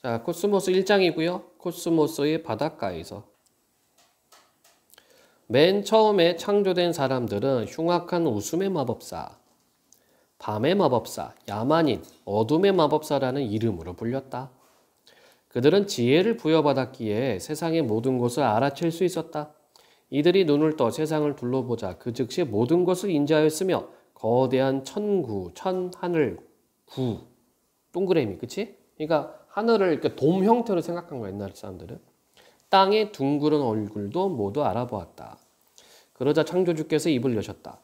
자, 코스모스 1장이고요. 코스모스의 바닷가에서. 맨 처음에 창조된 사람들은 흉악한 웃음의 마법사, 밤의 마법사, 야만인, 어둠의 마법사라는 이름으로 불렸다. 그들은 지혜를 부여받았기에 세상의 모든 것을 알아챌 수 있었다. 이들이 눈을 떠 세상을 둘러보자 그 즉시 모든 것을 인지하였으며 거대한 천구, 천하늘, 구, 동그라미, 그치? 그러니까 하늘을 이렇게 돔 형태로 생각한 거야, 옛날 사람들은. 땅의 둥그런 얼굴도 모두 알아보았다. 그러자 창조주께서 입을 여셨다.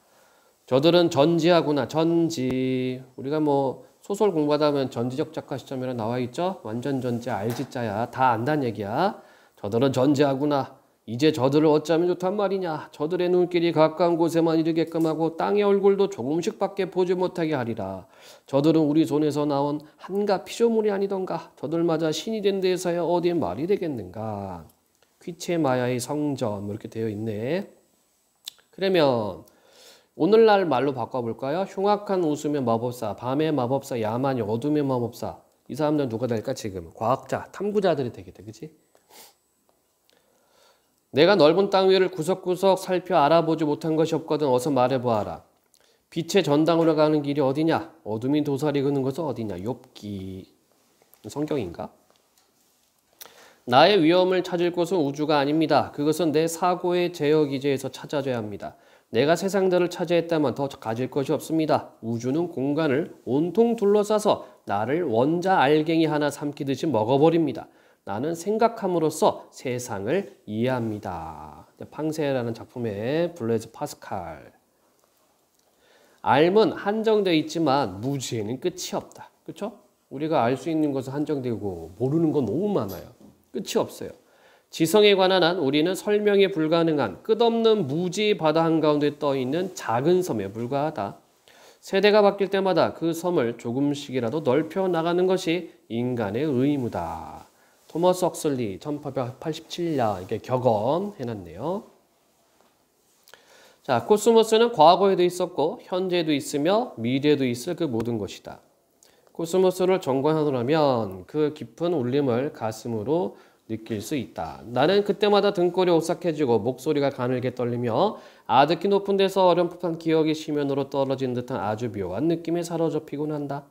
저들은 전지하구나, 전지. 우리가 뭐 소설 공부하다 보면 전지적 작가 시점이라 나와 있죠? 완전 전지, 알지자야. 다 안다는 얘기야. 저들은 전지하구나. 이제 저들을 어쩌면 좋단 말이냐. 저들의 눈길이 가까운 곳에만 이르게끔 하고 땅의 얼굴도 조금씩밖에 보지 못하게 하리라. 저들은 우리 손에서 나온 한가 피조물이 아니던가. 저들마저 신이 된 데에서야 어디에 말이 되겠는가. 퀴체마야의 성전 뭐 이렇게 되어 있네. 그러면 오늘날 말로 바꿔볼까요? 흉악한 웃음의 마법사, 밤의 마법사, 야만이, 어둠의 마법사. 이 사람들은 누가 될까 지금? 과학자, 탐구자들이 되겠다. 그치? 내가 넓은 땅 위를 구석구석 살펴 알아보지 못한 것이 없거든. 어서 말해보아라. 빛의 전당으로 가는 길이 어디냐? 어둠이 도사리 그는 것은 어디냐? 욥기. 성경인가? 나의 위험을 찾을 곳은 우주가 아닙니다. 그것은 내 사고의 제어기제에서 찾아줘야 합니다. 내가 세상들을 차지했다면 더 가질 것이 없습니다. 우주는 공간을 온통 둘러싸서 나를 원자 알갱이 하나 삼키듯이 먹어버립니다. 나는 생각함으로써 세상을 이해합니다. 팡세라는 작품의 블레즈 파스칼. 알은 한정되어 있지만 무지에는 끝이 없다. 그렇죠? 우리가 알 수 있는 것은 한정되고 모르는 건 너무 많아요. 끝이 없어요. 지성에 관한 한 우리는 설명이 불가능한 끝없는 무지 바다 한가운데 떠있는 작은 섬에 불과하다. 세대가 바뀔 때마다 그 섬을 조금씩이라도 넓혀 나가는 것이 인간의 의무다. 토머스 헉슬리 1887년 이렇게 격언해놨네요. 자, 코스모스는 과거에도 있었고 현재도 있으며 미래도 있을 그 모든 것이다. 코스모스를 정관하노라면 그 깊은 울림을 가슴으로 느낄 수 있다. 나는 그때마다 등골이 오싹해지고 목소리가 가늘게 떨리며 아득히 높은 데서 어렴풋한 기억이 심연으로 떨어진 듯한 아주 묘한 느낌에 사로잡히곤 한다.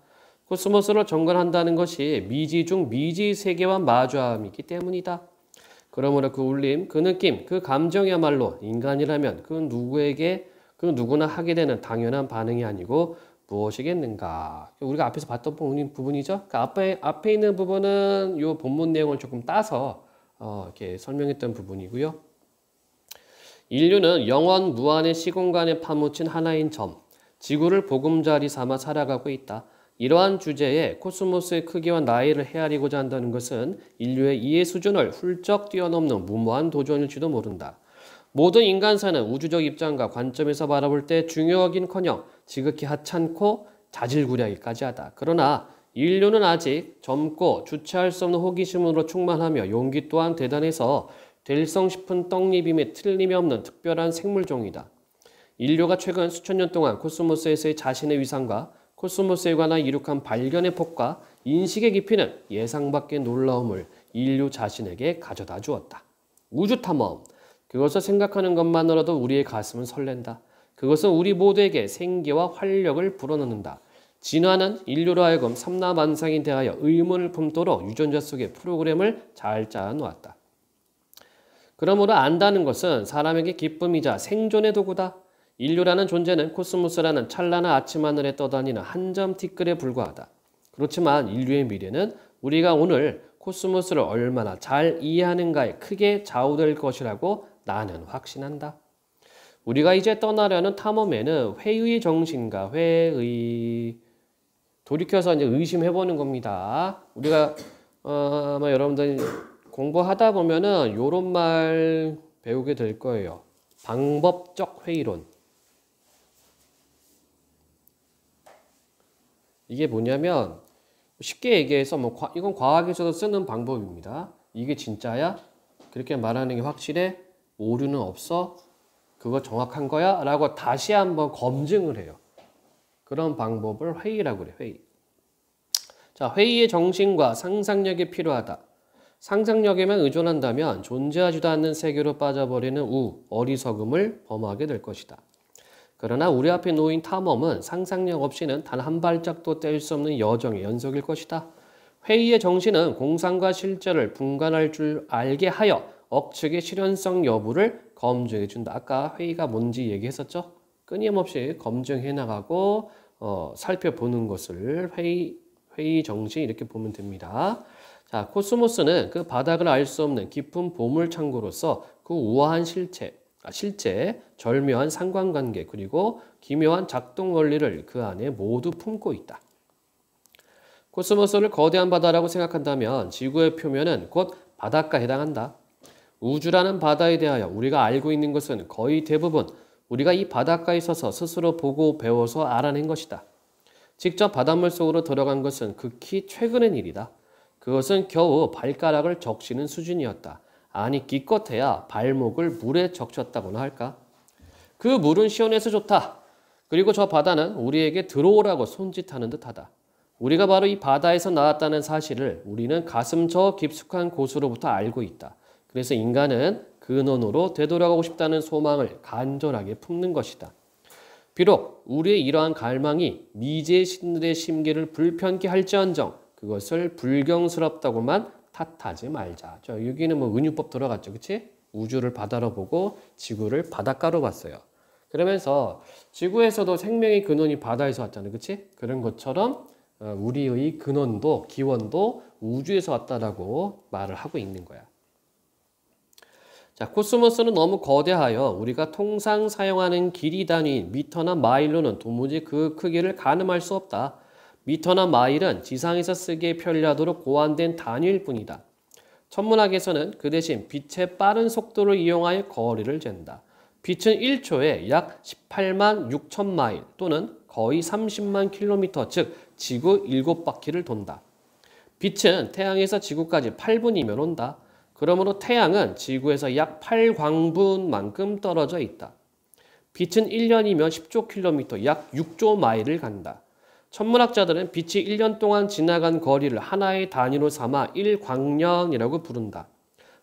코스모스를 정관한다는 것이 미지 중 미지 세계와 마주함이기 때문이다. 그러므로 그 울림, 그 느낌, 그 감정이야말로 인간이라면 그 누구나 하게 되는 당연한 반응이 아니고 무엇이겠는가. 우리가 앞에서 봤던 부분이죠. 그 앞에 있는 부분은 이 본문 내용을 조금 따서 이렇게 설명했던 부분이고요. 인류는 영원 무한의 시공간에 파묻힌 하나인 점, 지구를 보금자리 삼아 살아가고 있다. 이러한 주제에 코스모스의 크기와 나이를 헤아리고자 한다는 것은 인류의 이해 수준을 훌쩍 뛰어넘는 무모한 도전일지도 모른다. 모든 인간사는 우주적 입장과 관점에서 바라볼 때 중요하긴커녕 지극히 하찮고 자질구레하기까지 하다. 그러나 인류는 아직 젊고 주체할 수 없는 호기심으로 충만하며 용기 또한 대단해서 될성 싶은 떡잎임에 틀림이 없는 특별한 생물종이다. 인류가 최근 수천 년 동안 코스모스에서의 자신의 위상과 코스모스에 관한 이룩한 발견의 폭과 인식의 깊이는 예상 밖의 놀라움을 인류 자신에게 가져다 주었다. 우주탐험. 그것을 생각하는 것만으로도 우리의 가슴은 설렌다. 그것은 우리 모두에게 생기와 활력을 불어넣는다. 진화는 인류로 하여금 삼라만상이 대하여 의문을 품도록 유전자 속의 프로그램을 잘 짜놓았다. 그러므로 안다는 것은 사람에게 기쁨이자 생존의 도구다. 인류라는 존재는 코스모스라는 찬란한 아침 하늘에 떠다니는 한 점 티끌에 불과하다. 그렇지만 인류의 미래는 우리가 오늘 코스모스를 얼마나 잘 이해하는가에 크게 좌우될 것이라고 나는 확신한다. 우리가 이제 떠나려는 탐험에는 회의 정신과 돌이켜서 이제 의심해보는 겁니다. 우리가 아마 여러분들 공부하다 보면은 요런 말 배우게 될 거예요. 방법적 회의론. 이게 뭐냐면 쉽게 얘기해서 이건 과학에서도 쓰는 방법입니다. 이게 진짜야? 그렇게 말하는 게 확실해? 오류는 없어? 그거 정확한 거야? 라고 다시 한번 검증을 해요. 그런 방법을 회의라고 그래, 회의. 자, 회의의 정신과 상상력이 필요하다. 상상력에만 의존한다면 존재하지도 않는 세계로 빠져버리는 어리석음을 범하게 될 것이다. 그러나 우리 앞에 놓인 탐험은 상상력 없이는 단 한 발짝도 뗄 수 없는 여정의 연속일 것이다. 회의의 정신은 공상과 실제를 분간할 줄 알게 하여 억측의 실현성 여부를 검증해 준다. 아까 회의가 뭔지 얘기했었죠? 끊임없이 검증해 나가고 살펴보는 것을 회의 정신 이렇게 보면 됩니다. 자, 코스모스는 그 바닥을 알 수 없는 깊은 보물 창고로서 그 우아한 실제, 절묘한 상관관계 그리고 기묘한 작동 원리를 그 안에 모두 품고 있다. 코스모스를 거대한 바다라고 생각한다면 지구의 표면은 곧 바닷가에 해당한다. 우주라는 바다에 대하여 우리가 알고 있는 것은 거의 대부분 우리가 이 바닷가에 서서 스스로 보고 배워서 알아낸 것이다. 직접 바닷물 속으로 들어간 것은 극히 최근의 일이다. 그것은 겨우 발가락을 적시는 수준이었다. 아니 기껏해야 발목을 물에 적셨다고나 할까? 그 물은 시원해서 좋다. 그리고 저 바다는 우리에게 들어오라고 손짓하는 듯하다. 우리가 바로 이 바다에서 나왔다는 사실을 우리는 가슴 저 깊숙한 곳으로부터 알고 있다. 그래서 인간은 근원으로 되돌아가고 싶다는 소망을 간절하게 품는 것이다. 비록 우리의 이러한 갈망이 미지의 신들의 심기를 불편케 할지언정 그것을 불경스럽다고만 탓하지 말자. 여기는 뭐 은유법 들어갔죠. 그치? 우주를 바다로 보고 지구를 바닷가로 봤어요. 그러면서 지구에서도 생명의 근원이 바다에서 왔잖아요. 그치? 그런 것처럼 우리의 근원도 기원도 우주에서 왔다라고 말을 하고 있는 거야. 자, 코스모스는 너무 거대하여 우리가 통상 사용하는 길이 단위인 미터나 마일로는 도무지 그 크기를 가늠할 수 없다. 미터나 마일은 지상에서 쓰기에 편리하도록 고안된 단위일 뿐이다. 천문학에서는 그 대신 빛의 빠른 속도를 이용하여 거리를 잰다. 빛은 1초에 약 18만 6천 마일 또는 거의 30만 킬로미터, 즉 지구 7바퀴를 돈다. 빛은 태양에서 지구까지 8분이면 온다. 그러므로 태양은 지구에서 약 8광분만큼 떨어져 있다. 빛은 1년이면 10조 킬로미터, 약 6조 마일을 간다. 천문학자들은 빛이 1년 동안 지나간 거리를 하나의 단위로 삼아 1광년이라고 부른다.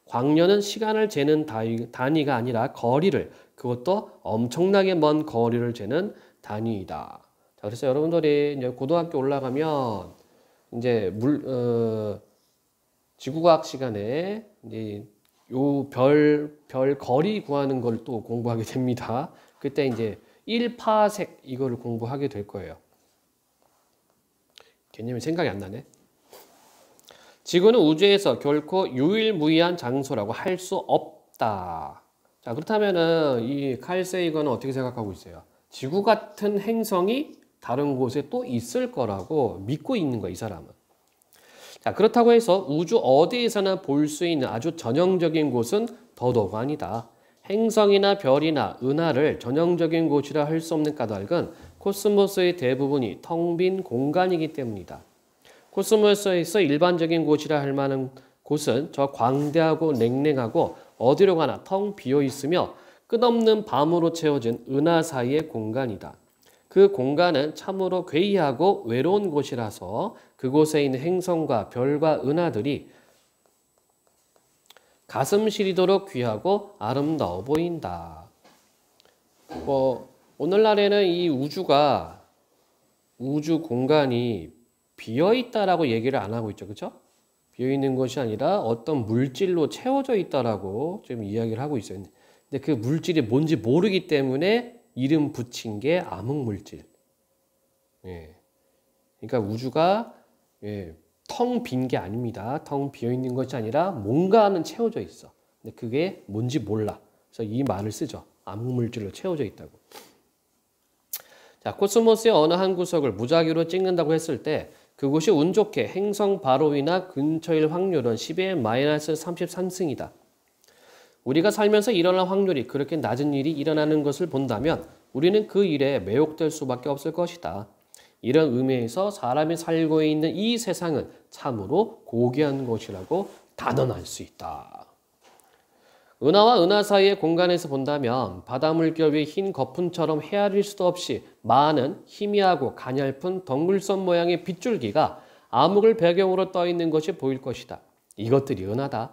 광년은 시간을 재는 단위가 아니라 거리를, 그것도 엄청나게 먼 거리를 재는 단위이다. 자, 그래서 여러분들이 이제 고등학교 올라가면 이제 지구과학 시간에 이제 요 별 거리 구하는 걸 또 공부하게 됩니다. 그때 이제 1파섹 이거를 공부하게 될 거예요. 개념이 생각이 안 나네. 지구는 우주에서 결코 유일무이한 장소라고 할 수 없다. 자, 그렇다면은 이 칼 세이건은 어떻게 생각하고 있어요? 지구 같은 행성이 다른 곳에 또 있을 거라고 믿고 있는 거야, 이 사람은. 자, 그렇다고 해서 우주 어디에서나 볼 수 있는 아주 전형적인 곳은 더더욱 아니다. 행성이나 별이나 은하를 전형적인 곳이라 할 수 없는 까닭은 코스모스의 대부분이 텅 빈 공간이기 때문이다. 코스모스에서 일반적인 곳이라 할 만한 곳은 저 광대하고 냉랭하고 어디로 가나 텅 비어 있으며 끝없는 밤으로 채워진 은하 사이의 공간이다. 그 공간은 참으로 괴이하고 외로운 곳이라서 그곳에 있는 행성과 별과 은하들이 가슴 시리도록 귀하고 아름다워 보인다. 오늘날에는 이 우주 공간이 비어있다라고 얘기를 안 하고 있죠. 그렇죠? 비어있는 것이 아니라 어떤 물질로 채워져 있다라고 지금 이야기를 하고 있어요. 근데 그 물질이 뭔지 모르기 때문에 이름 붙인 게 암흑물질. 예. 그러니까 우주가 텅 빈 게 아닙니다. 텅 비어있는 것이 아니라 뭔가는 채워져 있어. 근데 그게 뭔지 몰라. 그래서 이 말을 쓰죠. 암흑물질로 채워져 있다고. 자, 코스모스의 어느 한 구석을 무작위로 찍는다고 했을 때 그곳이 운 좋게 행성 바로 위나 근처일 확률은 10의 마이너스 33승이다. 우리가 살면서 일어날 확률이 그렇게 낮은 일이 일어나는 것을 본다면 우리는 그 일에 매혹될 수밖에 없을 것이다. 이런 의미에서 사람이 살고 있는 이 세상은 참으로 고귀한 곳이라고 단언할 수 있다. 은하와 은하 사이의 공간에서 본다면 바닷물결 위의 흰 거품처럼 헤아릴 수도 없이 많은 희미하고 가냘픈 덩굴선 모양의 빗줄기가 암흑을 배경으로 떠 있는 것이 보일 것이다. 이것들이 은하다.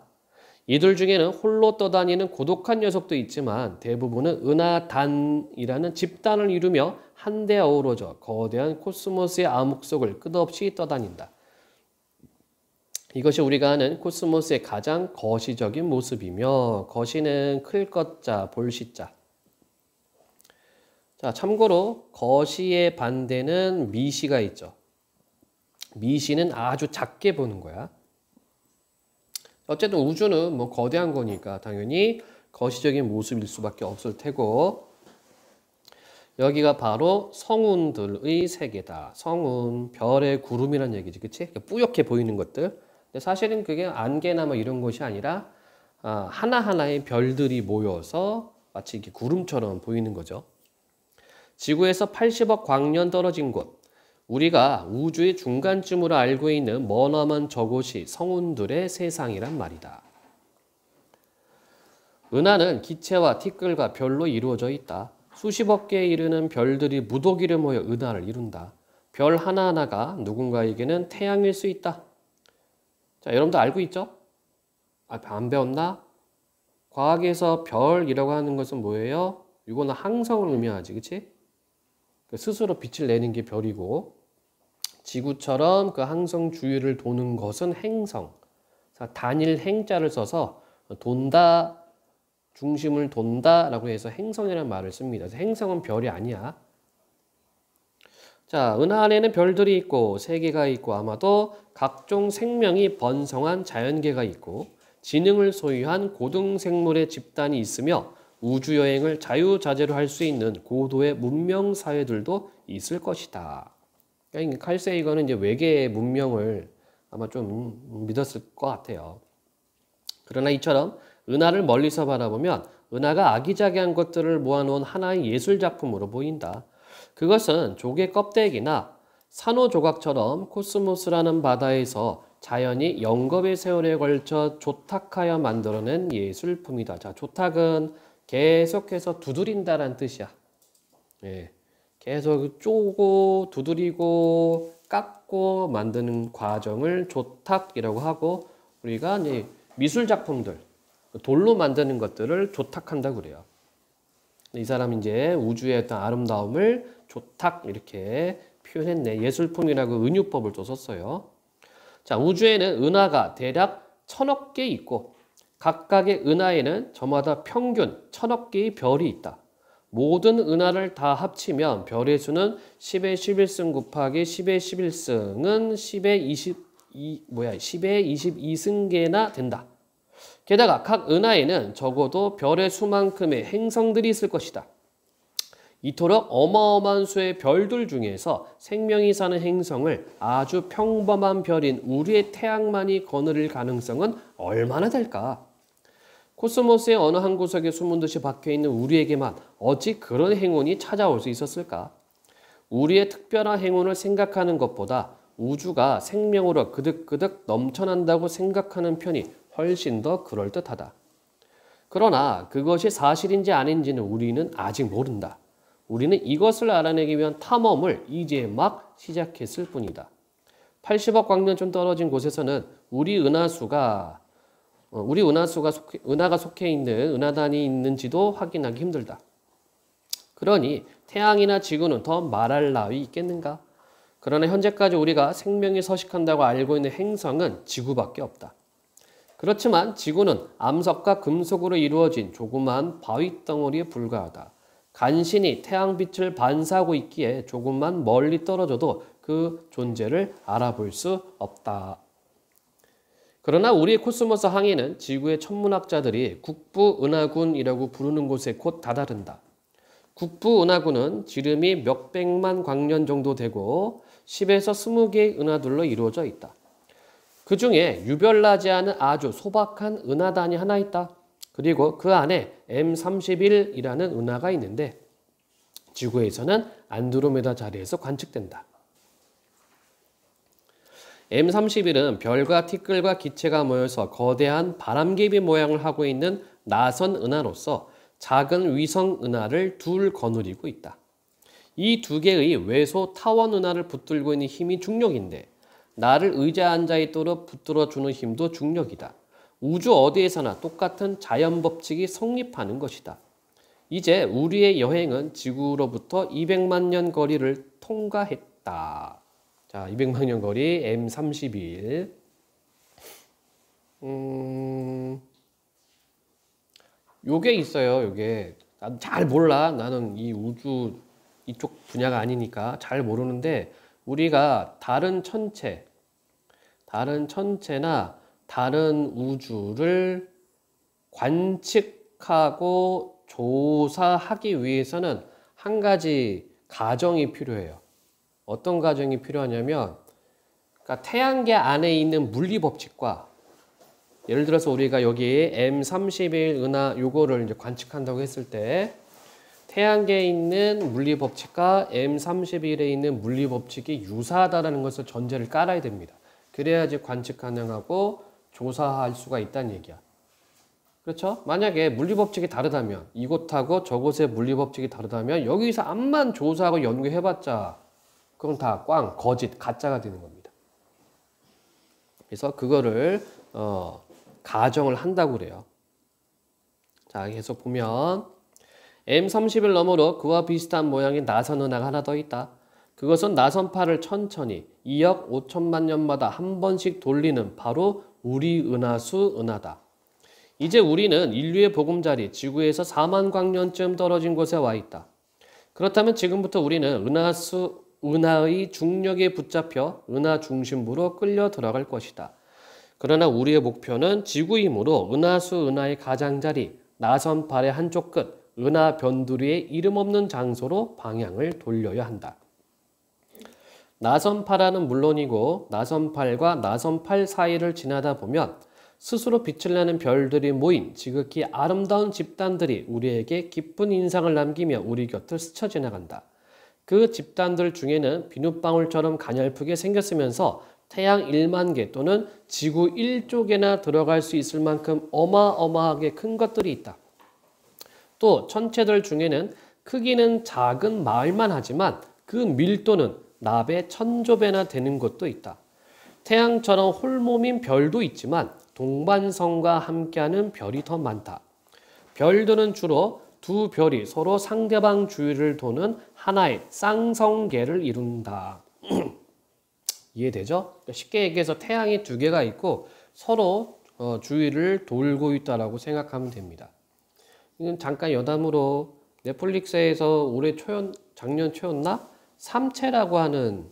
이들 중에는 홀로 떠다니는 고독한 녀석도 있지만 대부분은 은하단이라는 집단을 이루며 한데 어우러져 거대한 코스모스의 암흑 속을 끝없이 떠다닌다. 이것이 우리가 아는 코스모스의 가장 거시적인 모습이며, 거시는 클 것자, 볼시자. 자, 참고로 거시의 반대는 미시가 있죠. 미시는 아주 작게 보는 거야. 어쨌든 우주는 뭐 거대한 거니까 당연히 거시적인 모습일 수밖에 없을 테고, 여기가 바로 성운들의 세계다. 성운, 별의 구름이란 얘기지, 그치? 뿌옇게 보이는 것들. 근데 사실은 그게 안개나 뭐 이런 것이 아니라 하나하나의 별들이 모여서 마치 이렇게 구름처럼 보이는 거죠. 지구에서 80억 광년 떨어진 곳, 우리가 우주의 중간쯤으로 알고 있는 머나먼 저곳이 성운들의 세상이란 말이다. 은하는 기체와 티끌과 별로 이루어져 있다. 수십억 개에 이르는 별들이 무더기를 모여 은하를 이룬다. 별 하나하나가 누군가에게는 태양일 수 있다. 자, 여러분도 알고 있죠? 안 배웠나? 과학에서 별이라고 하는 것은 뭐예요? 이거는 항성을 의미하지, 그치? 스스로 빛을 내는 게 별이고, 지구처럼 그 항성 주위를 도는 것은 행성. 단일 행자를 써서 돈다, 중심을 돈다라고 해서 행성이라는 말을 씁니다. 그래서 행성은 별이 아니야. 자, 은하 안에는 별들이 있고 세계가 있고 아마도 각종 생명이 번성한 자연계가 있고 지능을 소유한 고등생물의 집단이 있으며 우주여행을 자유자재로 할 수 있는 고도의 문명 사회들도 있을 것이다. 그러니까 칼세 이거는 이제 외계의 문명을 아마 좀 믿었을 것 같아요. 그러나 이처럼 은하를 멀리서 바라보면 은하가 아기자기한 것들을 모아놓은 하나의 예술작품으로 보인다. 그것은 조개 껍데기나 산호조각처럼 코스모스라는 바다에서 자연이 영겁의 세월에 걸쳐 조탁하여 만들어낸 예술품이다. 자, 조탁은 계속해서 두드린다라는 뜻이야. 예, 계속 쪼고 두드리고 깎고 만드는 과정을 조탁이라고 하고, 우리가 이제 미술작품들, 돌로 만드는 것들을 조탁한다고 그래요. 이 사람이 이제 우주의 어떤 아름다움을 조탁 이렇게 표현했네. 예술품이라고 은유법을 또 썼어요. 자, 우주에는 은하가 대략 1000억 개 있고 각각의 은하에는 저마다 평균 1000억 개의 별이 있다. 모든 은하를 다 합치면 별의 수는 10의 11승 곱하기 10의 11승은 10의 22승계나 된다. 게다가 각 은하에는 적어도 별의 수만큼의 행성들이 있을 것이다. 이토록 어마어마한 수의 별들 중에서 생명이 사는 행성을 아주 평범한 별인 우리의 태양만이 거느릴 가능성은 얼마나 될까? 코스모스의 어느 한 구석에 숨은 듯이 박혀있는 우리에게만 어찌 그런 행운이 찾아올 수 있었을까? 우리의 특별한 행운을 생각하는 것보다 우주가 생명으로 그득그득 넘쳐난다고 생각하는 편이 훨씬 더 그럴듯하다. 그러나 그것이 사실인지 아닌지는 우리는 아직 모른다. 우리는 이것을 알아내기 위한 탐험을 이제 막 시작했을 뿐이다. 80억 광년쯤 떨어진 곳에서는 은하가 속해 있는 은하단이 있는지도 확인하기 힘들다. 그러니 태양이나 지구는 더 말할 나위 있겠는가? 그러나 현재까지 우리가 생명이 서식한다고 알고 있는 행성은 지구밖에 없다. 그렇지만 지구는 암석과 금속으로 이루어진 조그마한 바위덩어리에 불과하다. 간신히 태양빛을 반사하고 있기에 조금만 멀리 떨어져도 그 존재를 알아볼 수 없다. 그러나 우리의 코스모스 항해는 지구의 천문학자들이 국부은하군이라고 부르는 곳에 곧 다다른다. 국부은하군은 지름이 몇백만 광년 정도 되고 10에서 20개의 은하들로 이루어져 있다. 그 중에 유별나지 않은 아주 소박한 은하단이 하나 있다. 그리고 그 안에 M31이라는 은하가 있는데 지구에서는 안드로메다 자리에서 관측된다. M31은 별과 티끌과 기체가 모여서 거대한 바람개비 모양을 하고 있는 나선 은하로서 작은 위성 은하를 둘 거느리고 있다. 이 두 개의 외소 타원 은하를 붙들고 있는 힘이 중력인데 나를 의자에 앉아있도록 붙들어주는 힘도 중력이다. 우주 어디에서나 똑같은 자연법칙이 성립하는 것이다. 이제 우리의 여행은 지구로부터 200만 년 거리를 통과했다. 자, 200만 년 거리 M31. 요게 있어요. 요게 난 잘 몰라. 나는 이 우주 이쪽 분야가 아니니까 잘 모르는데 우리가 다른 천체나 다른 우주를 관측하고 조사하기 위해서는 한 가지 가정이 필요해요. 어떤 가정이 필요하냐면 그러니까 태양계 안에 있는 물리법칙과 예를 들어서 우리가 여기 M31 은하 요거를 이제 관측한다고 했을 때 태양계에 있는 물리법칙과 M31에 있는 물리법칙이 유사하다는 것을 전제를 깔아야 됩니다. 그래야지 관측 가능하고 조사할 수가 있다는 얘기야. 그렇죠? 만약에 물리법칙이 다르다면 이곳하고 저곳의 물리법칙이 다르다면 여기서 암만 조사하고 연구해봤자 그건 다 꽝, 거짓, 가짜가 되는 겁니다. 그래서 그거를 가정을 한다고 그래요. 자, 계속 보면 M31 너머로 그와 비슷한 모양의 나선 은하가 하나 더 있다. 그것은 나선팔을 천천히 2억 5천만 년마다 한 번씩 돌리는 바로 우리 은하수 은하다. 이제 우리는 인류의 보금자리 지구에서 4만 광년쯤 떨어진 곳에 와 있다. 그렇다면 지금부터 우리는 은하의 중력에 붙잡혀 은하 중심부로 끌려 들어갈 것이다. 그러나 우리의 목표는 지구이므로 은하수 은하의 가장자리 나선팔의 한쪽 끝 은하 변두리의 이름 없는 장소로 방향을 돌려야 한다. 나선팔하는 물론이고 나선팔과 나선팔 사이를 지나다 보면 스스로 빛을 내는 별들이 모인 지극히 아름다운 집단들이 우리에게 깊은 인상을 남기며 우리 곁을 스쳐 지나간다. 그 집단들 중에는 비눗방울처럼 가냘프게 생겼으면서 태양 1만 개 또는 지구 1쪽에나 들어갈 수 있을 만큼 어마어마하게 큰 것들이 있다. 또 천체들 중에는 크기는 작은 마을만 하지만 그 밀도는 납의 1000조배나 되는 것도 있다. 태양처럼 홀몸인 별도 있지만 동반성과 함께하는 별이 더 많다. 별들은 주로 두 별이 서로 상대방 주위를 도는 하나의 쌍성계를 이룬다. 이해되죠? 쉽게 얘기해서 태양이 두 개가 있고 서로 주위를 돌고 있다라고 생각하면 됩니다. 이건 잠깐 여담으로 넷플릭스에서 작년 초였나? 삼체라고 하는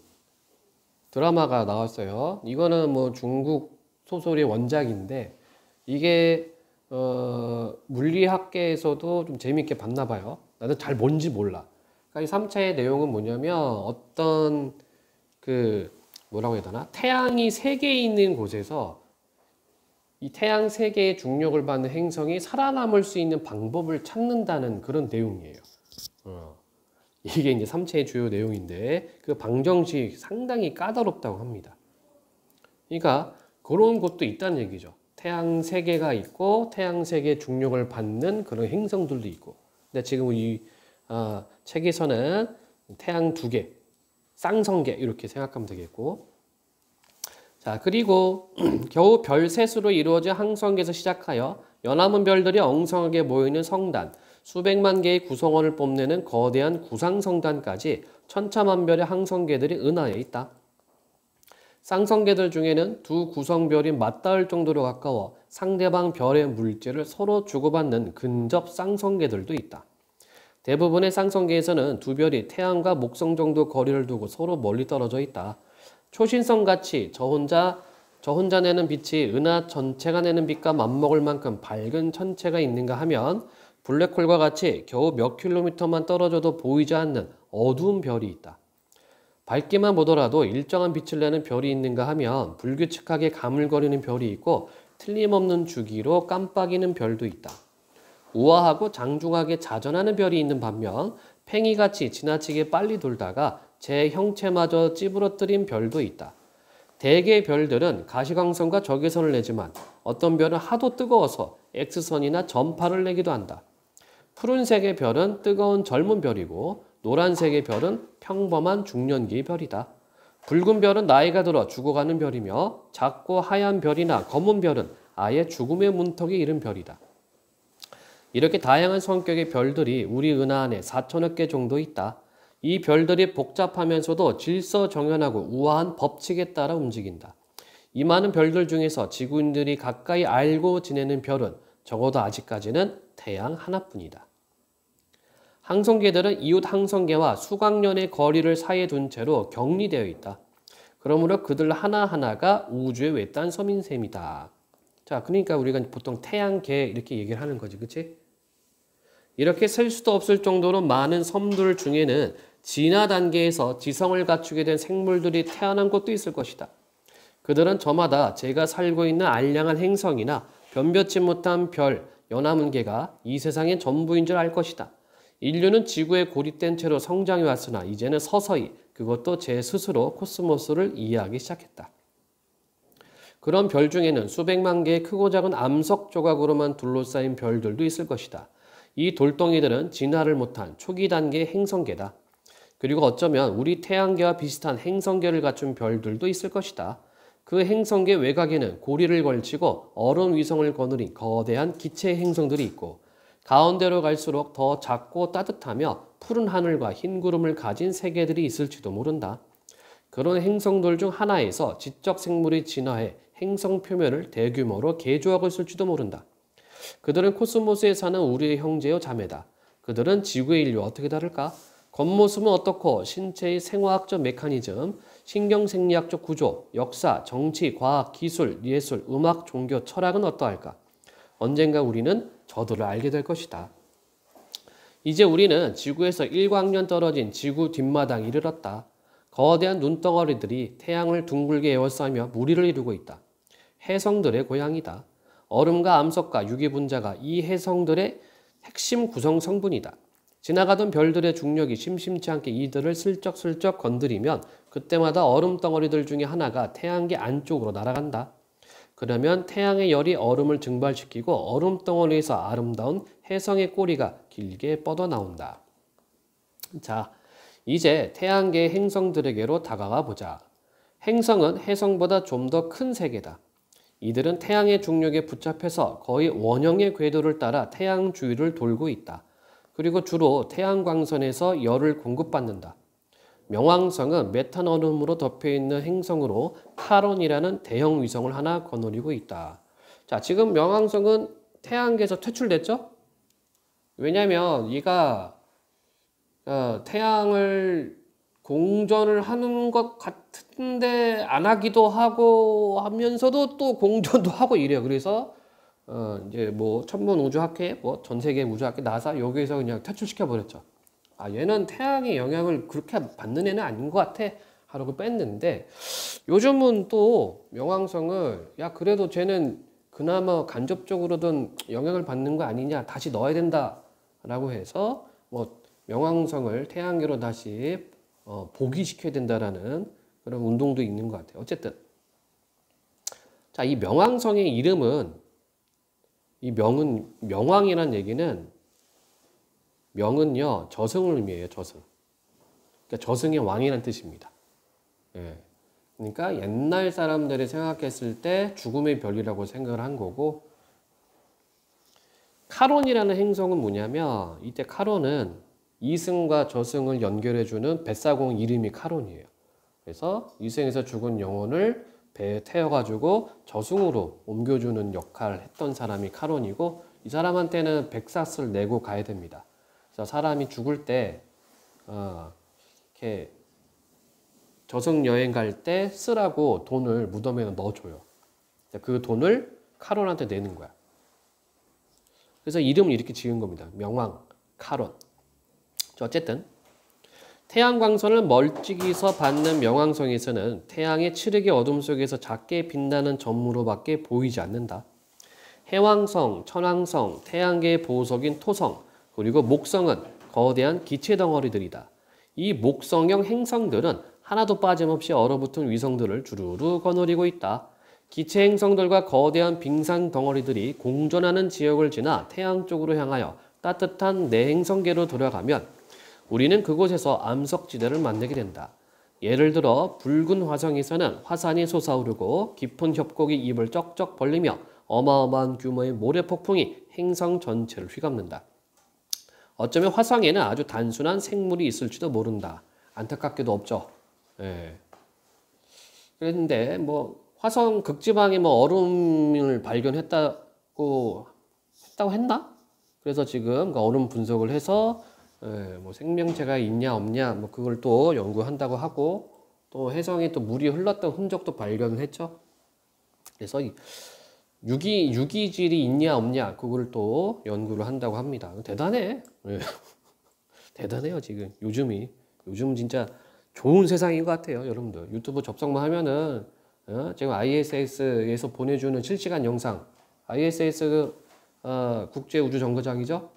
드라마가 나왔어요. 이거는 뭐 중국 소설의 원작인데 이게 물리학계에서도 좀 재미있게 봤나 봐요. 나도 잘 뭔지 몰라. 그러니까 이 삼체의 내용은 뭐냐면 어떤 뭐라고 해야 되나? 태양이 3개 있는 곳에서 이 태양 3개의 중력을 받는 행성이 살아남을 수 있는 방법을 찾는다는 그런 내용이에요. 이게 이제 삼체의 주요 내용인데 그 방정식이 상당히 까다롭다고 합니다. 그러니까 그런 곳도 있다는 얘기죠. 태양 3개가 있고 태양 3개의 중력을 받는 그런 행성들도 있고. 근데 지금 이 책에서는 태양 2개, 쌍성계 이렇게 생각하면 되겠고. 자, 그리고 겨우 별 셋으로 이루어진 항성계에서 시작하여 연암은 별들이 엉성하게 모이는 성단, 수백만 개의 구성원을 뽐내는 거대한 구상성단까지 천차만별의 항성계들이 은하에 있다. 쌍성계들 중에는 두 구성별이 맞닿을 정도로 가까워 상대방 별의 물질을 서로 주고받는 근접 쌍성계들도 있다. 대부분의 쌍성계에서는 두 별이 태양과 목성 정도 거리를 두고 서로 멀리 떨어져 있다. 초신성같이 저 혼자 내는 빛이 은하 전체가 내는 빛과 맞먹을 만큼 밝은 천체가 있는가 하면 블랙홀과 같이 겨우 몇 킬로미터만 떨어져도 보이지 않는 어두운 별이 있다. 밝게만 보더라도 일정한 빛을 내는 별이 있는가 하면 불규칙하게 가물거리는 별이 있고 틀림없는 주기로 깜빡이는 별도 있다. 우아하고 장중하게 자전하는 별이 있는 반면 팽이같이 지나치게 빨리 돌다가 제 형체마저 찌부러뜨린 별도 있다. 대개의 별들은 가시광선과 적외선을 내지만 어떤 별은 하도 뜨거워서 X선이나 전파를 내기도 한다. 푸른색의 별은 뜨거운 젊은 별이고 노란색의 별은 평범한 중년기의 별이다. 붉은 별은 나이가 들어 죽어가는 별이며 작고 하얀 별이나 검은 별은 아예 죽음의 문턱에 이른 별이다. 이렇게 다양한 성격의 별들이 우리 은하 안에 4천억 개 정도 있다. 이 별들이 복잡하면서도 질서정연하고 우아한 법칙에 따라 움직인다. 이 많은 별들 중에서 지구인들이 가까이 알고 지내는 별은 적어도 아직까지는 태양 하나뿐이다. 항성계들은 이웃 항성계와 수광년의 거리를 사이에 둔 채로 격리되어 있다. 그러므로 그들 하나하나가 우주의 외딴 섬인 셈이다. 자, 그러니까 우리가 보통 태양계 이렇게 얘기를 하는 거지, 그치? 이렇게 셀 수도 없을 정도로 많은 섬들 중에는 진화 단계에서 지성을 갖추게 된 생물들이 태어난 곳도 있을 것이다. 그들은 저마다 제가 살고 있는 알량한 행성이나 변변치 못한 별, 연합문계가 이 세상의 전부인 줄 알 것이다. 인류는 지구에 고립된 채로 성장해 왔으나 이제는 서서히 그것도 제 스스로 코스모스를 이해하기 시작했다. 그런 별 중에는 수백만 개의 크고 작은 암석 조각으로만 둘러싸인 별들도 있을 것이다. 이 돌덩이들은 진화를 못한 초기 단계의 행성계다. 그리고 어쩌면 우리 태양계와 비슷한 행성계를 갖춘 별들도 있을 것이다. 그 행성계 외곽에는 고리를 걸치고 얼음 위성을 거느린 거대한 기체 행성들이 있고 가운데로 갈수록 더 작고 따뜻하며 푸른 하늘과 흰 구름을 가진 세계들이 있을지도 모른다. 그런 행성들 중 하나에서 지적 생물이 진화해 행성 표면을 대규모로 개조하고 있을지도 모른다. 그들은 코스모스에 사는 우리의 형제요 자매다. 그들은 지구의 인류와 어떻게 다를까? 겉모습은 어떻고 신체의 생화학적 메커니즘, 신경생리학적 구조, 역사, 정치, 과학, 기술, 예술, 음악, 종교, 철학은 어떠할까? 언젠가 우리는 저들을 알게 될 것이다. 이제 우리는 지구에서 1광년 떨어진 지구 뒷마당에 이르렀다. 거대한 눈덩어리들이 태양을 둥글게 에워싸며 무리를 이루고 있다. 해성들의 고향이다. 얼음과 암석과 유기분자가 이 해성들의 핵심 구성 성분이다. 지나가던 별들의 중력이 심심치 않게 이들을 슬쩍슬쩍 건드리면 그때마다 얼음덩어리들 중에 하나가 태양계 안쪽으로 날아간다. 그러면 태양의 열이 얼음을 증발시키고 얼음덩어리에서 아름다운 해성의 꼬리가 길게 뻗어나온다. 자, 이제 태양계의 행성들에게로 다가가 보자. 행성은 해성보다 좀 더 큰 세계다. 이들은 태양의 중력에 붙잡혀서 거의 원형의 궤도를 따라 태양 주위를 돌고 있다. 그리고 주로 태양광선에서 열을 공급받는다. 명왕성은 메탄 얼음으로 덮여있는 행성으로 카론이라는 대형 위성을 하나 거느리고 있다. 자, 지금 명왕성은 태양계에서 퇴출됐죠? 왜냐하면 얘가 태양을 공전을 하는 것 같은데 안 하기도 하고 하면서도 또 공전도 하고 이래요. 그래서 이제 뭐 천문우주학회, 뭐 전세계 우주학회, 나사 여기에서 그냥 퇴출시켜 버렸죠. 아, 얘는 태양의 영향을 그렇게 받는 애는 아닌 것 같아 하라고 뺐는데, 요즘은 또 명왕성을 야 그래도 쟤는 그나마 간접적으로든 영향을 받는 거 아니냐, 다시 넣어야 된다 라고 해서 뭐 명왕성을 태양계로 다시 복위시켜야 된다라는 그런 운동도 있는 것 같아요. 어쨌든 자, 이 명왕성의 이름은, 이 명왕이라는 얘기는, 명은요 저승을 의미해요. 저승. 그러니까 저승의 왕이라는 뜻입니다. 예. 그러니까 옛날 사람들이 생각했을 때 죽음의 별이라고 생각을 한 거고, 카론이라는 행성은 뭐냐면, 이때 카론은 이승과 저승을 연결해주는 뱃사공 이름이 카론이에요. 그래서 이승에서 죽은 영혼을 배에 태워가지고 저승으로 옮겨주는 역할을 했던 사람이 카론이고, 이 사람한테는 백사스를 내고 가야 됩니다. 그래서 사람이 죽을 때 이렇게 저승 여행 갈 때 쓰라고 돈을 무덤에 넣어줘요. 그 돈을 카론한테 내는 거야. 그래서 이름을 이렇게 지은 겁니다. 명왕, 카론. 어쨌든 태양광선을 멀찍이서 받는 명왕성에서는 태양의 칠흑의 어둠 속에서 작게 빛나는 점으로밖에 보이지 않는다. 해왕성, 천왕성, 태양계의 보석인 토성, 그리고 목성은 거대한 기체 덩어리들이다. 이 목성형 행성들은 하나도 빠짐없이 얼어붙은 위성들을 주르르 거느리고 있다. 기체 행성들과 거대한 빙산 덩어리들이 공존하는 지역을 지나 태양 쪽으로 향하여 따뜻한 내행성계로 돌아가면 우리는 그곳에서 암석지대를 만나게 된다. 예를 들어 붉은 화성에서는 화산이 솟아오르고 깊은 협곡이 입을 쩍쩍 벌리며 어마어마한 규모의 모래폭풍이 행성 전체를 휘감는다. 어쩌면 화성에는 아주 단순한 생물이 있을지도 모른다. 안타깝게도 없죠. 예. 그런데 뭐 화성 극지방에 뭐 얼음을 발견했다고 했나? 그래서 지금 그 얼음 분석을 해서 뭐 생명체가 있냐 없냐 뭐 그걸 또 연구한다고 하고 또 해성에 또 물이 흘렀던 흔적도 발견을 했죠. 그래서 유기질이 있냐 없냐 그걸 또 연구를 한다고 합니다. 대단해. 대단해요 지금 요즘 진짜 좋은 세상인 것 같아요. 여러분들 유튜브 접속만 하면은 지금 ISS에서 보내주는 실시간 영상, ISS 국제우주정거장이죠.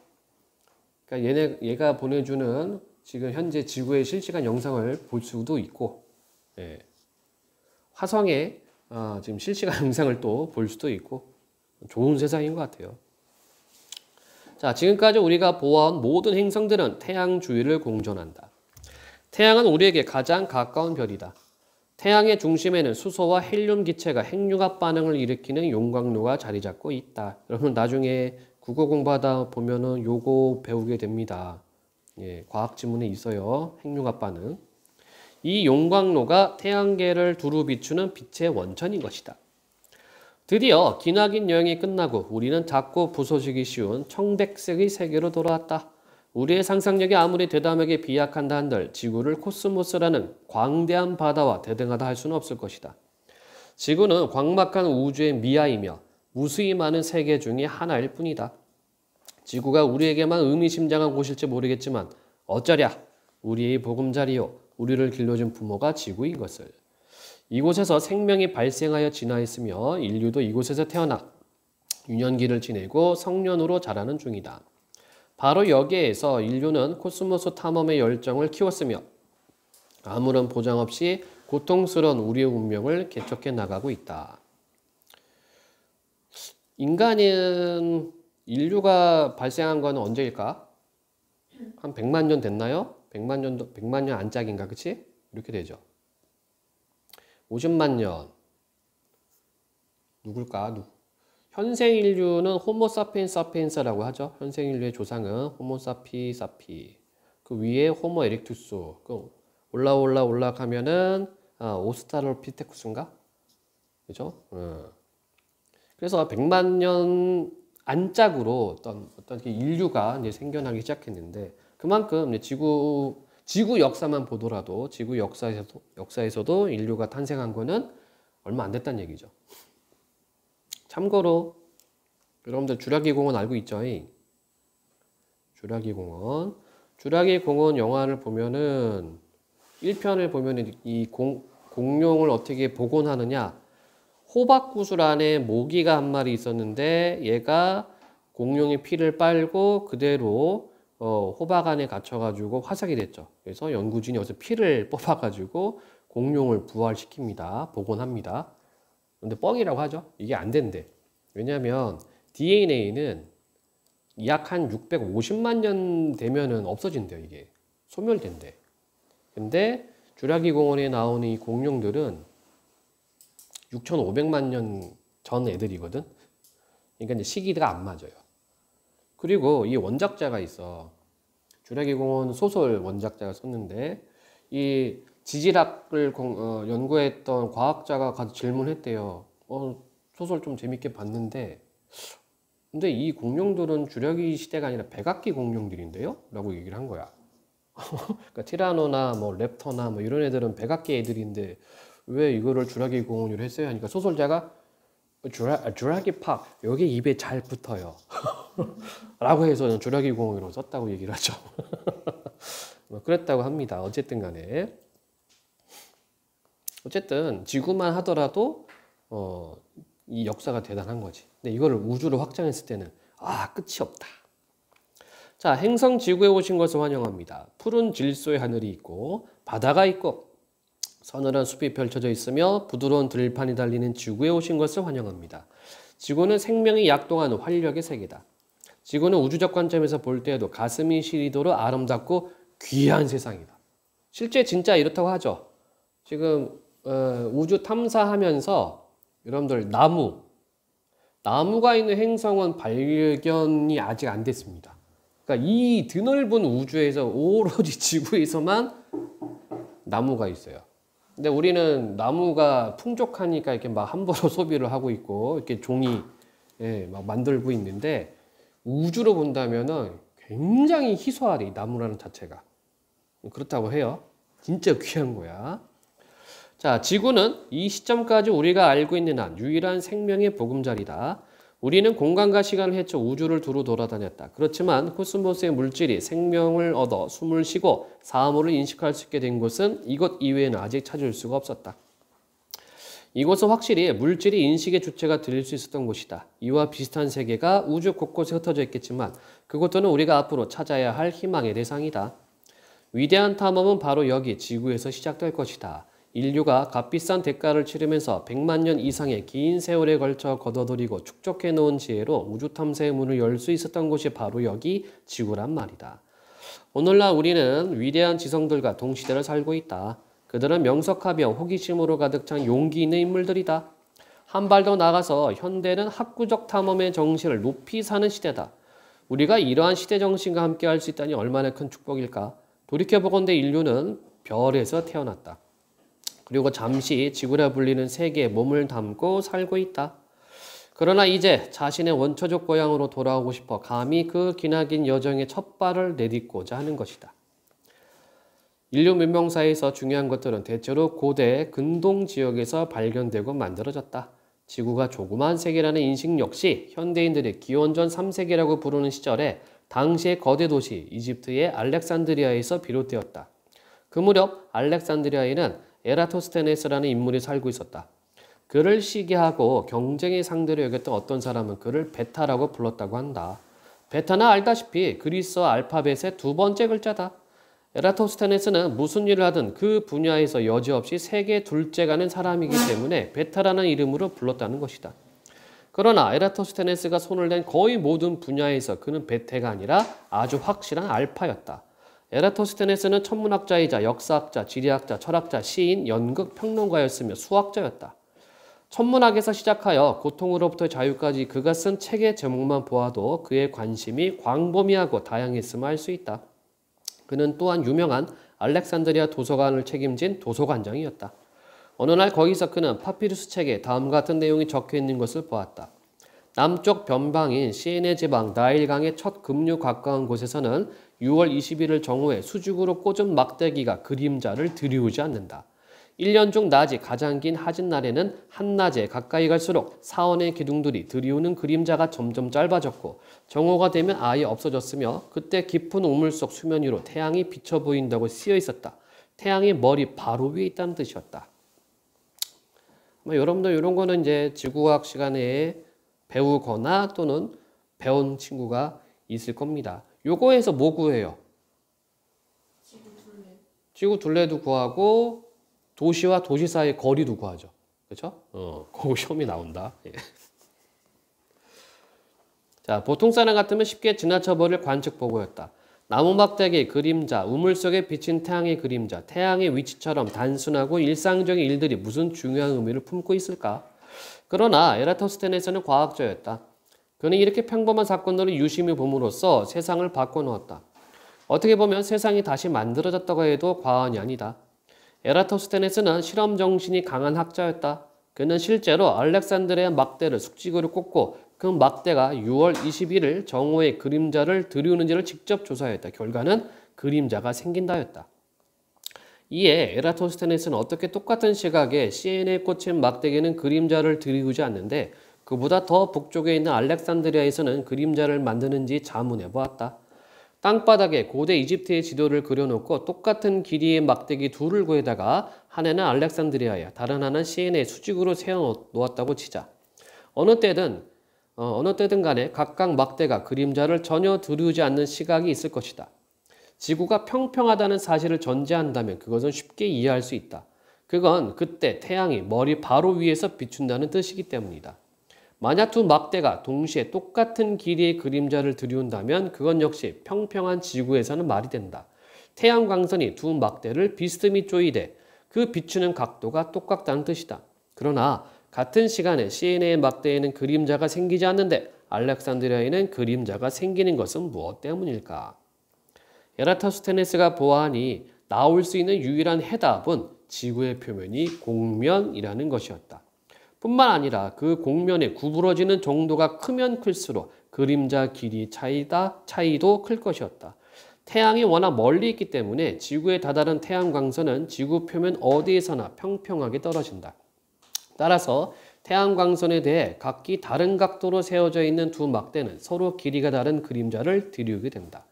그러니까 얘가 보내주는 지금 현재 지구의 실시간 영상을 볼 수도 있고, 예. 화성에 지금 실시간 영상을 또 볼 수도 있고, 좋은 세상인 것 같아요. 자, 지금까지 우리가 보아온 모든 행성들은 태양 주위를 공전한다. 태양은 우리에게 가장 가까운 별이다. 태양의 중심에는 수소와 헬륨 기체가 핵융합 반응을 일으키는 용광로가 자리 잡고 있다. 여러분 나중에 국어 공부하다 보면은 요거 배우게 됩니다. 예, 과학 지문에 있어요. 핵융합 반응. 이 용광로가 태양계를 두루 비추는 빛의 원천인 것이다. 드디어 기나긴 여행이 끝나고 우리는 작고 부서지기 쉬운 청백색의 세계로 돌아왔다. 우리의 상상력이 아무리 대담하게 비약한다 한들 지구를 코스모스라는 광대한 바다와 대등하다 할 수는 없을 것이다. 지구는 광막한 우주의 미아이며 무수히 많은 세계 중에 하나일 뿐이다. 지구가 우리에게만 의미심장한 곳일지 모르겠지만 어쩌랴 우리의 보금자리요 우리를 길러준 부모가 지구인 것을. 이곳에서 생명이 발생하여 진화했으며 인류도 이곳에서 태어나 유년기를 지내고 성년으로 자라는 중이다. 바로 여기에서 인류는 코스모스 탐험의 열정을 키웠으며 아무런 보장 없이 고통스러운 우리의 운명을 개척해 나가고 있다. 인류가 발생한 건 언제일까? 한 100만 년 됐나요? 100만 년 안짝인가, 그치? 이렇게 되죠. 50만 년. 누굴까? 현생 인류는 호모 사피엔스라고 하죠. 현생 인류의 조상은 호모 사피. 그 위에 호모 에렉투스. 그 올라가면은 오스트랄로피테쿠스인가? 그죠? 그래서 100만 년 안짝으로 어떤 인류가 이제 생겨나기 시작했는데 그만큼 지구 역사만 보더라도 지구 역사에서도 인류가 탄생한 거는 얼마 안 됐다는 얘기죠. 참고로 여러분들 주라기 공원 알고 있죠? 주라기 공원 영화를 보면은 1편을 보면은 이 공룡을 어떻게 복원하느냐. 호박구슬 안에 모기가 한 마리 있었는데 얘가 공룡의 피를 빨고 그대로 호박 안에 갇혀가지고 화석이 됐죠. 그래서 연구진이 여기서 피를 뽑아가지고 공룡을 부활시킵니다. 복원합니다. 근데 뻥이라고 하죠. 이게 안 된대. 왜냐하면 DNA는 약 한 650만 년 되면은 없어진대요. 이게 소멸된대. 근데 주라기 공원에 나오는 이 공룡들은 6,500만 년 전 애들이거든. 그러니까 이제 시기가 안 맞아요. 그리고 이 원작자가 있어. 주라기 공원 소설 원작자가 썼는데 이 지질학을 연구했던 과학자가 가서 질문했대요. 소설 좀 재밌게 봤는데 근데 이 공룡들은 주라기 시대가 아니라 백악기 공룡들인데요? 라고 얘기를 한 거야. 그러니까 티라노나 뭐 랩터나 뭐 이런 애들은 백악기 애들인데 왜 이거를 주라기 공원으로 했어요? 하니까 소설자가 주라기 팍 여기 입에 잘 붙어요. 라고 해서 주라기 공원으로 썼다고 얘기를 하죠. 그랬다고 합니다. 어쨌든 간에 지구만 하더라도 이 역사가 대단한 거지. 근데 이거를 우주로 확장했을 때는 끝이 없다. 자, 행성 지구에 오신 것을 환영합니다. 푸른 질소의 하늘이 있고 바다가 있고 서늘한 숲이 펼쳐져 있으며 부드러운 들판이 달리는 지구에 오신 것을 환영합니다. 지구는 생명이 약동하는 활력의 세계다. 지구는 우주적 관점에서 볼 때에도 가슴이 시리도록 아름답고 귀한 세상이다. 실제 진짜 이렇다고 하죠. 지금 우주 탐사하면서 여러분들 나무가 있는 행성은 발견이 아직 안 됐습니다. 그러니까 이 드넓은 우주에서 오로지 지구에서만 나무가 있어요. 근데 우리는 나무가 풍족하니까 이렇게 막 함부로 소비를 하고 있고 이렇게 종이 막 만들고 있는데 우주로 본다면은 굉장히 희소하대, 이 나무라는 자체가. 그렇다고 해요. 진짜 귀한 거야. 자, 지구는 이 시점까지 우리가 알고 있는 한 유일한 생명의 보금자리다. 우리는 공간과 시간을 헤쳐 우주를 두루 돌아다녔다. 그렇지만 코스모스의 물질이 생명을 얻어 숨을 쉬고 사물을 인식할 수 있게 된 곳은 이곳 이외에는 아직 찾을 수가 없었다. 이곳은 확실히 물질이 인식의 주체가 될 수 있었던 곳이다. 이와 비슷한 세계가 우주 곳곳에 흩어져 있겠지만 그곳들은 우리가 앞으로 찾아야 할 희망의 대상이다. 위대한 탐험은 바로 여기 지구에서 시작될 것이다. 인류가 값비싼 대가를 치르면서 100만 년 이상의 긴 세월에 걸쳐 걷어들이고 축적해 놓은 지혜로 우주 탐사의 문을 열 수 있었던 곳이 바로 여기 지구란 말이다. 오늘날 우리는 위대한 지성들과 동시대를 살고 있다. 그들은 명석하며 호기심으로 가득 찬 용기 있는 인물들이다. 한 발 더 나가서 현대는 학구적 탐험의 정신을 높이 사는 시대다. 우리가 이러한 시대 정신과 함께 할 수 있다니 얼마나 큰 축복일까. 돌이켜보건대 인류는 별에서 태어났다. 그리고 잠시 지구라 불리는 세계에 몸을 담고 살고 있다. 그러나 이제 자신의 원초적 고향으로 돌아오고 싶어 감히 그 기나긴 여정의 첫 발을 내딛고자 하는 것이다. 인류 문명사에서 중요한 것들은 대체로 고대 근동 지역에서 발견되고 만들어졌다. 지구가 조그만 세계라는 인식 역시 현대인들이 기원전 3세기라고 부르는 시절에 당시의 거대 도시 이집트의 알렉산드리아에서 비롯되었다. 그 무렵 알렉산드리아에는 에라토스테네스라는 인물이 살고 있었다. 그를 시기하고 경쟁의 상대로 여겼던 어떤 사람은 그를 베타라고 불렀다고 한다. 베타는 알다시피 그리스어 알파벳의 두 번째 글자다. 에라토스테네스는 무슨 일을 하든 그 분야에서 여지없이 세계 둘째가는 사람이기 때문에 베타라는 이름으로 불렀다는 것이다. 그러나 에라토스테네스가 손을 댄 거의 모든 분야에서 그는 베타가 아니라 아주 확실한 알파였다. 에라토스테네스는 천문학자이자 역사학자, 지리학자, 철학자, 시인, 연극, 평론가였으며 수학자였다. 천문학에서 시작하여 고통으로부터 자유까지 그가 쓴 책의 제목만 보아도 그의 관심이 광범위하고 다양했음을 알 수 있다. 그는 또한 유명한 알렉산드리아 도서관을 책임진 도서관장이었다. 어느 날 거기서 그는 파피루스 책에 다음과 같은 내용이 적혀 있는 것을 보았다. 남쪽 변방인 시에네 지방 나일강의 첫 급류 가까운 곳에서는 6월 20일을 정오에 수직으로 꽂은 막대기가 그림자를 들이우지 않는다. 1년 중 낮이 가장 긴 하진 날에는 한낮에 가까이 갈수록 사원의 기둥들이 들이우는 그림자가 점점 짧아졌고 정오가 되면 아예 없어졌으며 그때 깊은 우물 속 수면 위로 태양이 비쳐 보인다고 쓰여 있었다. 태양이 머리 바로 위에 있다는 뜻이었다. 여러분들 이런 거는 이제 지구과학 시간에 배우거나 또는 배운 친구가 있을 겁니다. 요거에서 뭐 구해요? 지구 둘레도 구하고 도시와 도시 사이의 거리도 구하죠. 그렇죠? 그거 시험이 나온다. 예. 자, 보통 사람 같으면 쉽게 지나쳐버릴 관측보고였다. 나무 막대기 그림자, 우물 속에 비친 태양의 그림자, 태양의 위치처럼 단순하고 일상적인 일들이 무슨 중요한 의미를 품고 있을까? 그러나 에라토스테네스는 과학자였다. 그는 이렇게 평범한 사건들을 유심히 봄으로써 세상을 바꿔놓았다. 어떻게 보면 세상이 다시 만들어졌다고 해도 과언이 아니다. 에라토스테네스는 실험 정신이 강한 학자였다. 그는 실제로 알렉산드리아 막대를 숙직으로 꽂고 그 막대가 6월 21일 정오의 그림자를 들이우는지를 직접 조사했다. 결과는 그림자가 생긴다였다. 이에 에라토스테네스는 어떻게 똑같은 시각에 시에네에 꽂힌 막대기는 그림자를 들이우지 않는데 그보다 더 북쪽에 있는 알렉산드리아에서는 그림자를 만드는지 자문해 보았다. 땅바닥에 고대 이집트의 지도를 그려놓고 똑같은 길이의 막대기 둘을 구해다가 하나는 알렉산드리아에 다른 하나는 시에네에 수직으로 세워놓았다고 치자. 어느 때든 간에 각각 막대가 그림자를 전혀 들이우지 않는 시각이 있을 것이다. 지구가 평평하다는 사실을 전제한다면 그것은 쉽게 이해할 수 있다. 그건 그때 태양이 머리 바로 위에서 비춘다는 뜻이기 때문이다. 만약 두 막대가 동시에 똑같은 길이의 그림자를 들이운다면 그건 역시 평평한 지구에서는 말이 된다. 태양 광선이 두 막대를 비스듬히 조이되 그 비추는 각도가 똑같다는 뜻이다. 그러나 같은 시간에 시에네의 막대에는 그림자가 생기지 않는데 알렉산드리아에는 그림자가 생기는 것은 무엇 때문일까? 에라토스테네스가 보아하니 나올 수 있는 유일한 해답은 지구의 표면이 공면이라는 것이었다. 뿐만 아니라 그 공면에 구부러지는 정도가 크면 클수록 그림자 길이 차이도 클 것이었다. 태양이 워낙 멀리 있기 때문에 지구에 다다른 태양 광선은 지구 표면 어디에서나 평평하게 떨어진다. 따라서 태양 광선에 대해 각기 다른 각도로 세워져 있는 두 막대는 서로 길이가 다른 그림자를 들이우게 된다.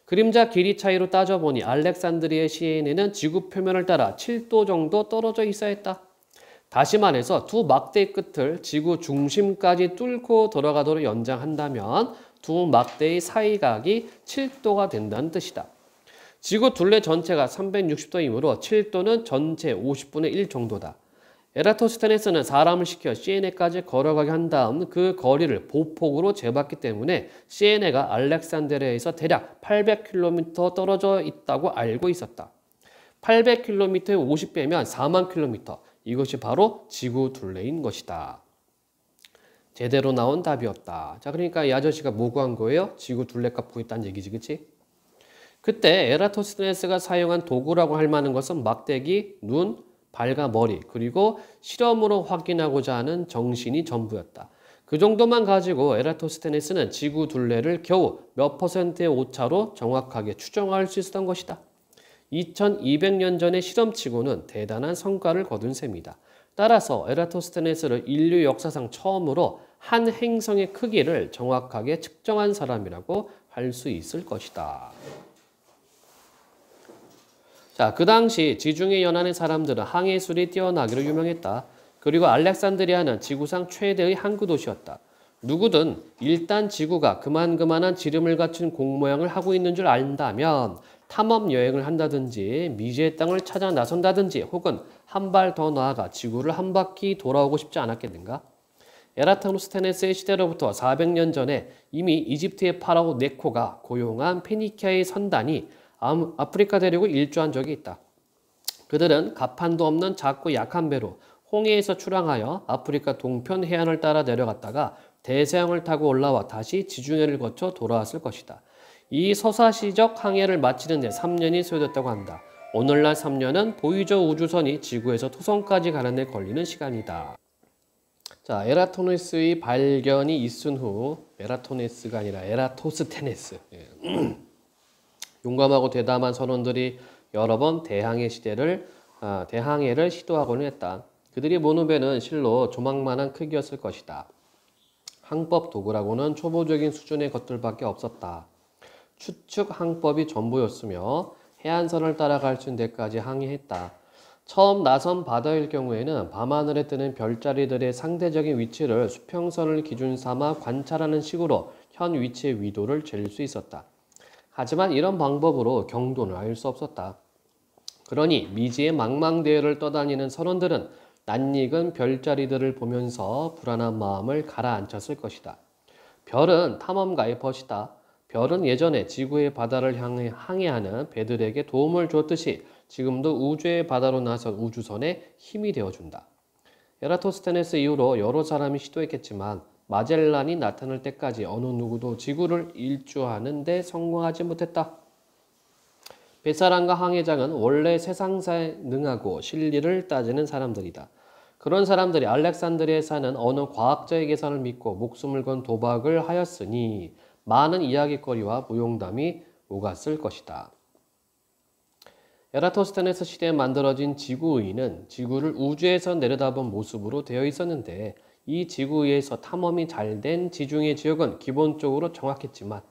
그림자 길이 차이로 따져보니 알렉산드리아 시에네는 지구 표면을 따라 7도 정도 떨어져 있어야 했다. 다시 말해서 두 막대의 끝을 지구 중심까지 뚫고 돌아가도록 연장한다면 두 막대의 사이각이 7도가 된다는 뜻이다. 지구 둘레 전체가 360도이므로 7도는 전체 50분의 1 정도다. 에라토스테네스는 사람을 시켜 시에네까지 걸어가게 한 다음 그 거리를 보폭으로 재봤기 때문에 시에네가 알렉산드리아에서 대략 800km 떨어져 있다고 알고 있었다. 800km의 50배면 4만 km. 이것이 바로 지구 둘레인 것이다. 제대로 나온 답이었다. 자, 그러니까 이 아저씨가 뭐 구한 거예요? 지구 둘레값 구했다는 얘기지, 그치? 그때 에라토스테네스가 사용한 도구라고 할 만한 것은 막대기, 눈, 발과 머리, 그리고 실험으로 확인하고자 하는 정신이 전부였다. 그 정도만 가지고 에라토스테네스는 지구 둘레를 겨우 몇 퍼센트의 오차로 정확하게 추정할 수 있었던 것이다. 2200년 전의 실험치고는 대단한 성과를 거둔 셈이다. 따라서 에라토스테네스를 인류 역사상 처음으로 한 행성의 크기를 정확하게 측정한 사람이라고 할 수 있을 것이다. 자, 그 당시 지중해 연안의 사람들은 항해술이 뛰어나기로 유명했다. 그리고 알렉산드리아는 지구상 최대의 항구 도시였다. 누구든 일단 지구가 그만한 지름을 갖춘 공 모양을 하고 있는 줄 안다면 탐험 여행을 한다든지 미지의 땅을 찾아 나선다든지 혹은 한 발 더 나아가 지구를 한 바퀴 돌아오고 싶지 않았겠는가? 에라토스테네스의 시대로부터 400년 전에 이미 이집트의 파라오 네코가 고용한 페니키아의 선단이 아프리카 대륙을 일주한 적이 있다. 그들은 갑판도 없는 작고 약한 배로 홍해에서 출항하여 아프리카 동편 해안을 따라 내려갔다가 대서양을 타고 올라와 다시 지중해를 거쳐 돌아왔을 것이다. 이 서사시적 항해를 마치는 데 3년이 소요됐다고 한다. 오늘날 3년은 보이저 우주선이 지구에서 토성까지 가는 데 걸리는 시간이다. 자, 에라토네스의 발견이 있은 후, 에라토네스가 아니라 에라토스테네스. 용감하고 대담한 선원들이 여러 번 대항해를 시도하고는 했다. 그들이 모는 배는 실로 조망만한 크기였을 것이다. 항법 도구라고는 초보적인 수준의 것들밖에 없었다. 추측 항법이 전부였으며 해안선을 따라갈 수 있는 데까지 항해했다. 처음 나선 바다일 경우에는 밤하늘에 뜨는 별자리들의 상대적인 위치를 수평선을 기준 삼아 관찰하는 식으로 현 위치의 위도를 잴 수 있었다. 하지만 이런 방법으로 경도는 알 수 없었다. 그러니 미지의 망망대해를 떠다니는 선원들은 낯익은 별자리들을 보면서 불안한 마음을 가라앉혔을 것이다. 별은 탐험가의 벗이다. 별은 예전에 지구의 바다를 향해 항해하는 배들에게 도움을 줬듯이 지금도 우주의 바다로 나선 우주선에 힘이 되어준다. 에라토스테네스 이후로 여러 사람이 시도했겠지만 마젤란이 나타날 때까지 어느 누구도 지구를 일주하는 데 성공하지 못했다. 뱃사람과 항해장은 원래 세상사에 능하고 실리를 따지는 사람들이다. 그런 사람들이 알렉산드리아에 사는 어느 과학자의 계산을 믿고 목숨을 건 도박을 하였으니 많은 이야기거리와 무용담이 오갔을 것이다. 에라토스테네스 시대에 만들어진 지구의는 지구를 우주에서 내려다본 모습으로 되어 있었는데 이 지구의에서 탐험이 잘 된 지중해 지역은 기본적으로 정확했지만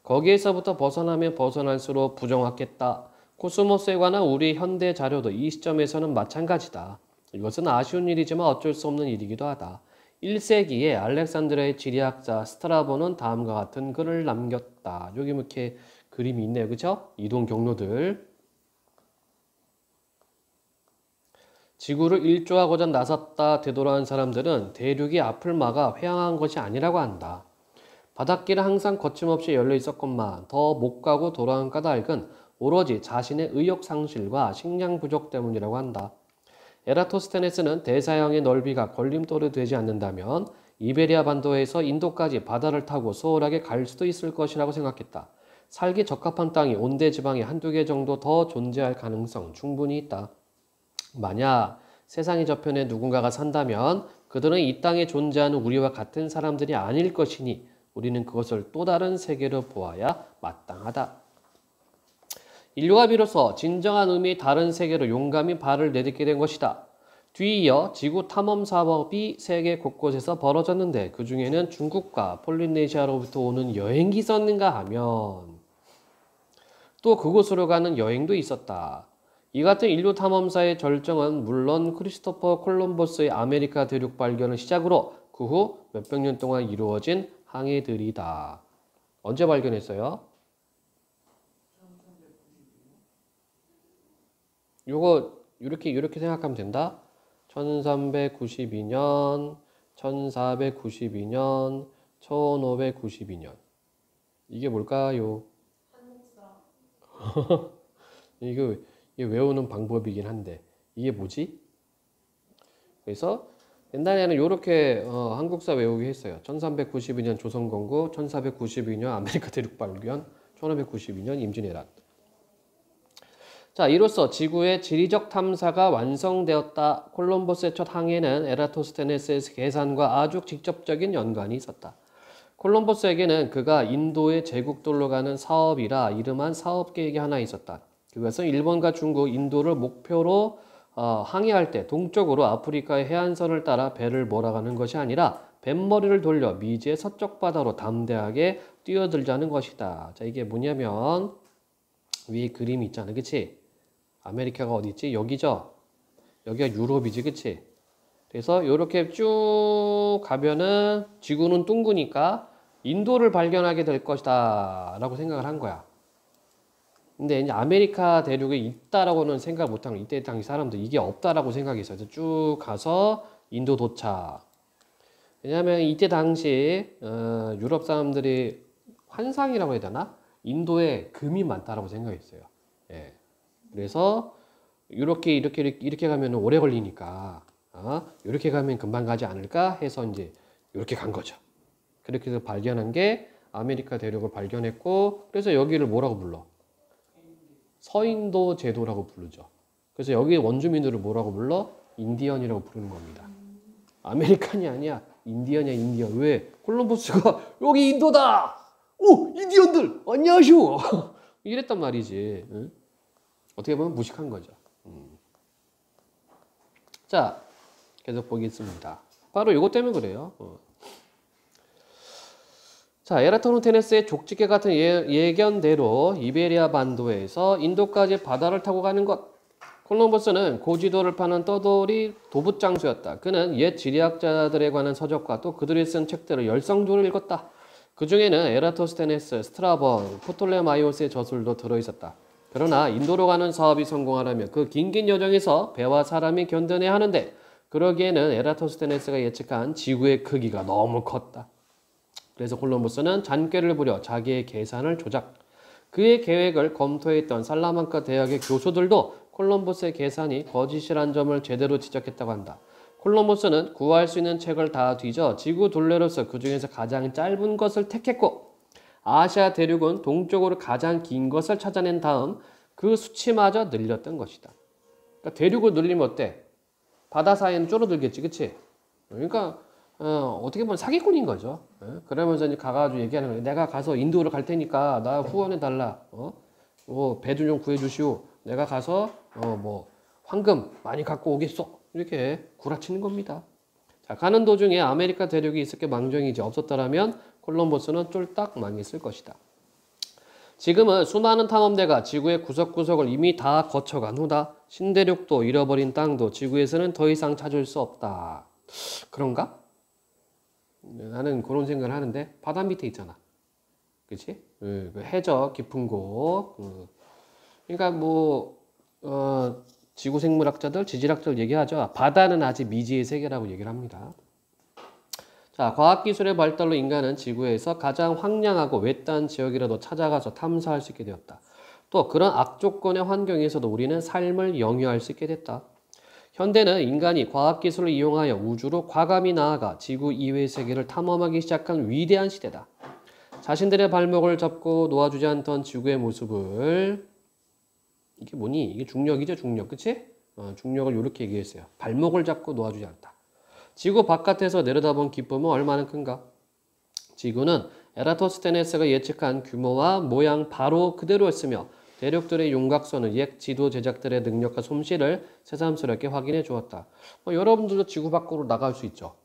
거기에서부터 벗어나면 벗어날수록 부정확했다. 코스모스에 관한 우리 현대 자료도 이 시점에서는 마찬가지다. 이것은 아쉬운 일이지만 어쩔 수 없는 일이기도 하다. 1세기에 알렉산드리아의 지리학자 스트라보는 다음과 같은 글을 남겼다. 여기 이렇게 그림이 있네요. 그죠? 이동 경로들. 지구를 일주하고자 나섰다 되돌아온 사람들은 대륙이 앞을 막아 회항한 것이 아니라고 한다. 바닷길은 항상 거침없이 열려 있었건만 더 못 가고 돌아온 까닭은 오로지 자신의 의욕 상실과 식량 부족 때문이라고 한다. 에라토스테네스는 대서양의 넓이가 걸림돌이 되지 않는다면 이베리아 반도에서 인도까지 바다를 타고 수월하게 갈 수도 있을 것이라고 생각했다. 살기 적합한 땅이 온대 지방에 한두 개 정도 더 존재할 가능성 충분히 있다. 만약 세상의 저편에 누군가가 산다면 그들은 이 땅에 존재하는 우리와 같은 사람들이 아닐 것이니 우리는 그것을 또 다른 세계로 보아야 마땅하다. 인류가 비로소 진정한 의미의 다른 세계로 용감히 발을 내딛게 된 것이다. 뒤이어 지구 탐험 사업이 세계 곳곳에서 벌어졌는데 그 중에는 중국과 폴리네시아로부터 오는 여행기 있었는가 하면 또 그곳으로 가는 여행도 있었다. 이 같은 인류 탐험사의 절정은 물론 크리스토퍼 콜럼버스의 아메리카 대륙 발견을 시작으로 그 후 몇백 년 동안 이루어진 항해들이다. 언제 발견했어요? 요거 이렇게 생각하면 된다. 1392년, 1492년, 1592년. 이게 뭘까요? 이게 외우는 방법이긴 한데 이게 뭐지? 그래서 옛날에는 이렇게 한국사 외우기 했어요. 1392년 조선건국, 1492년 아메리카 대륙 발견, 1592년 임진왜란. 자, 이로써 지구의 지리적 탐사가 완성되었다. 콜럼버스의 첫 항해는 에라토스테네스의 계산과 아주 직접적인 연관이 있었다. 콜럼버스에게는 그가 인도의 제국들로 가는 사업이라 이름한 사업 계획이 하나 있었다. 그것은 일본과 중국, 인도를 목표로 항해할 때 동쪽으로 아프리카의 해안선을 따라 배를 몰아가는 것이 아니라 뱃머리를 돌려 미지의 서쪽 바다로 담대하게 뛰어들자는 것이다. 자, 이게 뭐냐면 위에 그림이 있잖아, 그치? 아메리카가 어디 있지? 여기죠? 여기가 유럽이지, 그치? 그래서 이렇게 쭉 가면은 지구는 둥그니까 인도를 발견하게 될 것이다 라고 생각을 한 거야. 근데 이제 아메리카 대륙에 있다라고는 생각 못한 거, 이때 당시 사람들 이게 없다라고 생각했어요. 그래서 쭉 가서 인도 도착. 왜냐하면 이때 당시 유럽 사람들이 환상이라고 해야 되나? 인도에 금이 많다라고 생각했어요. 예. 그래서 이렇게 가면 오래 걸리니까 이렇게 가면 금방 가지 않을까 해서 이제 이렇게 간 거죠. 그렇게 해서 발견한 게 아메리카 대륙을 발견했고, 그래서 여기를 뭐라고 불러? 서인도 제도라고 부르죠. 그래서 여기 원주민들을 뭐라고 불러? 인디언이라고 부르는 겁니다. 아메리칸이 아니야. 인디언이야, 인디언. 왜? 콜럼버스가 여기 인도다! 오! 인디언들! 안녕하쇼! 이랬단 말이지. 응? 어떻게 보면 무식한 거죠. 자, 계속 보겠습니다. 바로 이것 때문에 그래요. 자, 에라토스테네스의 족지개 같은 예견대로 이베리아 반도에서 인도까지 바다를 타고 가는 것. 콜럼버스는 고지도를 파는 떠돌이 도붓장수였다. 그는 옛 지리학자들에 관한 서적과 또 그들이 쓴 책들을 열성적으로 읽었다. 그 중에는 에라토스테네스, 스트라본, 포톨레마이오스의 저술도 들어있었다. 그러나 인도로 가는 사업이 성공하려면 그 긴긴 여정에서 배와 사람이 견뎌내야 하는데 그러기에는 에라토스테네스가 예측한 지구의 크기가 너무 컸다. 그래서 콜럼버스는 잔꾀를 부려 자기의 계산을 조작. 그의 계획을 검토했던 살라만카 대학의 교수들도 콜럼버스의 계산이 거짓이란 점을 제대로 지적했다고 한다. 콜럼버스는 구할 수 있는 책을 다 뒤져 지구 둘레로서 그 중에서 가장 짧은 것을 택했고 아시아 대륙은 동쪽으로 가장 긴 것을 찾아낸 다음 그 수치마저 늘렸던 것이다. 그러니까 대륙을 늘리면 어때? 바다 사이는 줄어들겠지, 그치? 그러니까 어떻게 보면 사기꾼인 거죠. 그러면서 이제 가가지고 얘기하는 거예요. 내가 가서 인도를 갈 테니까 나 후원해 달라. 배도 좀 구해주시오. 내가 가서 뭐 황금 많이 갖고 오겠소. 이렇게 구라치는 겁니다. 자, 가는 도중에 아메리카 대륙이 있을 게 망정이지 없었더라면 콜럼버스는 쫄딱 망했을 것이다. 지금은 수많은 탐험대가 지구의 구석구석을 이미 다 거쳐간 후다. 신대륙도 잃어버린 땅도 지구에서는 더 이상 찾을 수 없다. 그런가? 나는 그런 생각을 하는데 바다 밑에 있잖아. 그치? 그 해저 깊은 곳. 그러니까 뭐 지구생물학자들, 지질학자들 얘기하죠. 바다는 아직 미지의 세계라고 얘기를 합니다. 자, 과학기술의 발달로 인간은 지구에서 가장 황량하고 외딴 지역이라도 찾아가서 탐사할 수 있게 되었다. 또 그런 악조건의 환경에서도 우리는 삶을 영위할 수 있게 됐다. 현대는 인간이 과학기술을 이용하여 우주로 과감히 나아가 지구 이외의 세계를 탐험하기 시작한 위대한 시대다. 자신들의 발목을 잡고 놓아주지 않던 지구의 모습을 이게 뭐니? 이게 중력이죠, 중력. 그치? 중력을 이렇게 얘기했어요. 발목을 잡고 놓아주지 않다. 지구 바깥에서 내려다본 기쁨은 얼마나 큰가? 지구는 에라토스테네스가 예측한 규모와 모양 바로 그대로였으며 대륙들의 윤곽선은 옛 지도 제작들의 능력과 솜씨를 새삼스럽게 확인해 주었다. 여러분들도 지구 밖으로 나갈 수 있죠.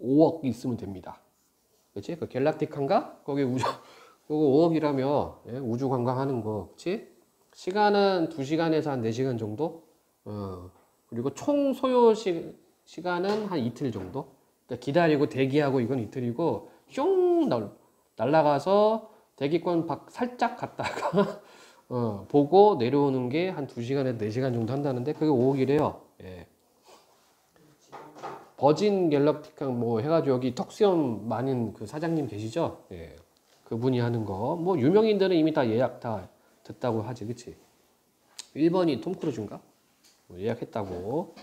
5억 있으면 됩니다. 그치? 그 갤락티카인가? 거기 우주, 그거 5억이라며, 예? 우주 관광하는 거. 그치? 시간은 2시간에서 한 4시간 정도? 그리고 총 소요 시간은 한 이틀 정도? 그러니까 기다리고 대기하고 이건 이틀이고, 슝! 날아가서 대기권 살짝 갔다가, 보고 내려오는 게 한 2시간에서 4시간 정도 한다는데, 그게 5억이래요. 예. 버진 갤럭티카 뭐 해가지고 여기 턱수염 많은 그 사장님 계시죠? 예. 그분이 하는 거. 뭐 유명인들은 이미 다 예약 다 됐다고 하지, 그치? 1번이 톰 크루즈인가? 뭐 예약했다고.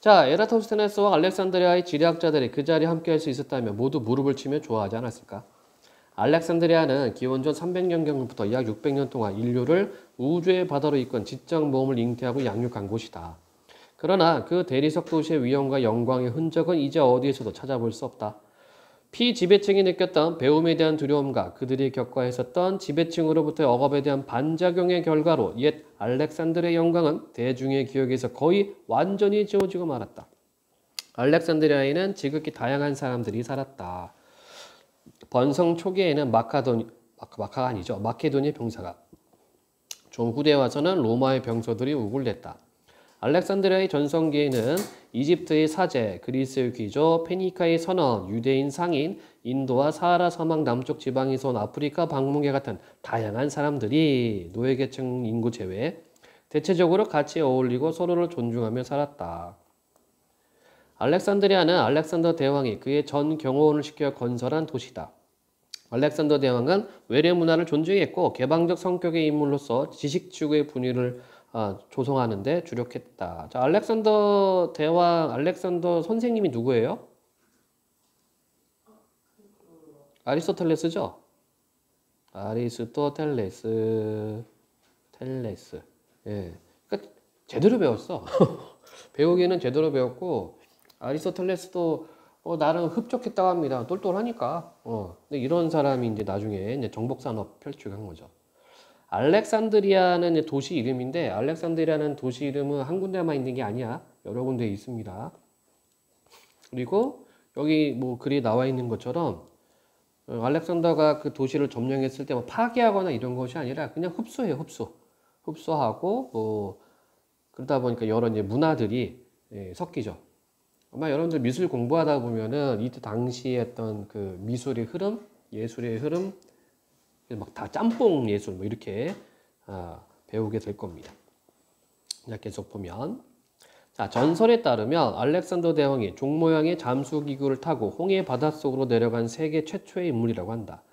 자, 에라토스테네스와 알렉산드리아의 지리학자들이 그 자리에 함께 할 수 있었다면 모두 무릎을 치며 좋아하지 않았을까? 알렉산드리아는 기원전 300년경부터 약 600년 동안 인류를 우주의 바다로 이끈 지적 모험을 잉태하고 양육한 곳이다. 그러나 그 대리석 도시의 위엄과 영광의 흔적은 이제 어디에서도 찾아볼 수 없다. 피지배층이 느꼈던 배움에 대한 두려움과 그들이 겪어야 했었던 지배층으로부터의 억압에 대한 반작용의 결과로 옛 알렉산드리아의 영광은 대중의 기억에서 거의 완전히 지워지고 말았다. 알렉산드리아에는 지극히 다양한 사람들이 살았다. 번성 초기에는 마케도니아 병사가, 좀 후대에 와서는 로마의 병서들이 우글댔다. 알렉산드리아의 전성기에는 이집트의 사제, 그리스의 귀족, 페니카의 선원, 유대인 상인, 인도와 사하라 사막 남쪽 지방에서 온 아프리카 방문객 같은 다양한 사람들이 노예계층 인구 제외 대체적으로 같이 어울리고 서로를 존중하며 살았다. 알렉산드리아는 알렉산더 대왕이 그의 전 경호원을 시켜 건설한 도시다. 알렉산더 대왕은 외래 문화를 존중했고 개방적 성격의 인물로서 지식추구의 분위를 조성하는 데 주력했다. 자, 알렉산더 대왕, 알렉산더 선생님이 누구예요? 아리스토텔레스죠? 아리스토텔레스. 예. 그러니까 제대로 배웠어. 배우기는 제대로 배웠고, 아리스토텔레스도 나름 흡족했다고 합니다. 똘똘하니까. 근데 이런 사람이 이제 나중에 이제 정복산업 펼치고 한 거죠. 알렉산드리아는 도시 이름인데, 알렉산드리아는 도시 이름은 한 군데만 있는 게 아니야. 여러 군데 있습니다. 그리고 여기 뭐 글이 나와 있는 것처럼 알렉산더가 그 도시를 점령했을 때 뭐 파괴하거나 이런 것이 아니라 그냥 흡수해요, 흡수하고 뭐 그러다 보니까 여러 이제 문화들이 섞이죠. 아마 여러분들 미술 공부하다 보면은 이때 당시에 했던 그 미술의 흐름, 예술의 흐름, 막 다 짬뽕 예술 뭐 이렇게 배우게 될 겁니다. 자, 계속 보면, 자, 전설에 따르면 알렉산더 대왕이 종 모양의 잠수 기구를 타고 홍해 바닷속으로 내려간 세계 최초의 인물이라고 한다.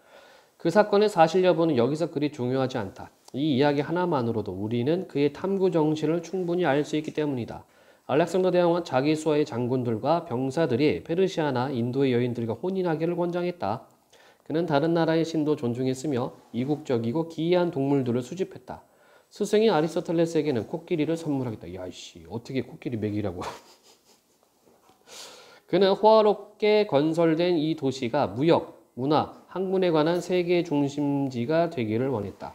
그 사건의 사실 여부는 여기서 그리 중요하지 않다. 이 이야기 하나만으로도 우리는 그의 탐구 정신을 충분히 알 수 있기 때문이다. 알렉산더 대왕은 자기 수하의 장군들과 병사들이 페르시아나 인도의 여인들과 혼인하기를 권장했다. 그는 다른 나라의 신도 존중했으며 이국적이고 기이한 동물들을 수집했다. 스승인 아리스토텔레스에게는 코끼리를 선물하겠다. 야이씨, 어떻게 코끼리 먹이라고. 그는 호화롭게 건설된 이 도시가 무역, 문화, 학문에 관한 세계의 중심지가 되기를 원했다.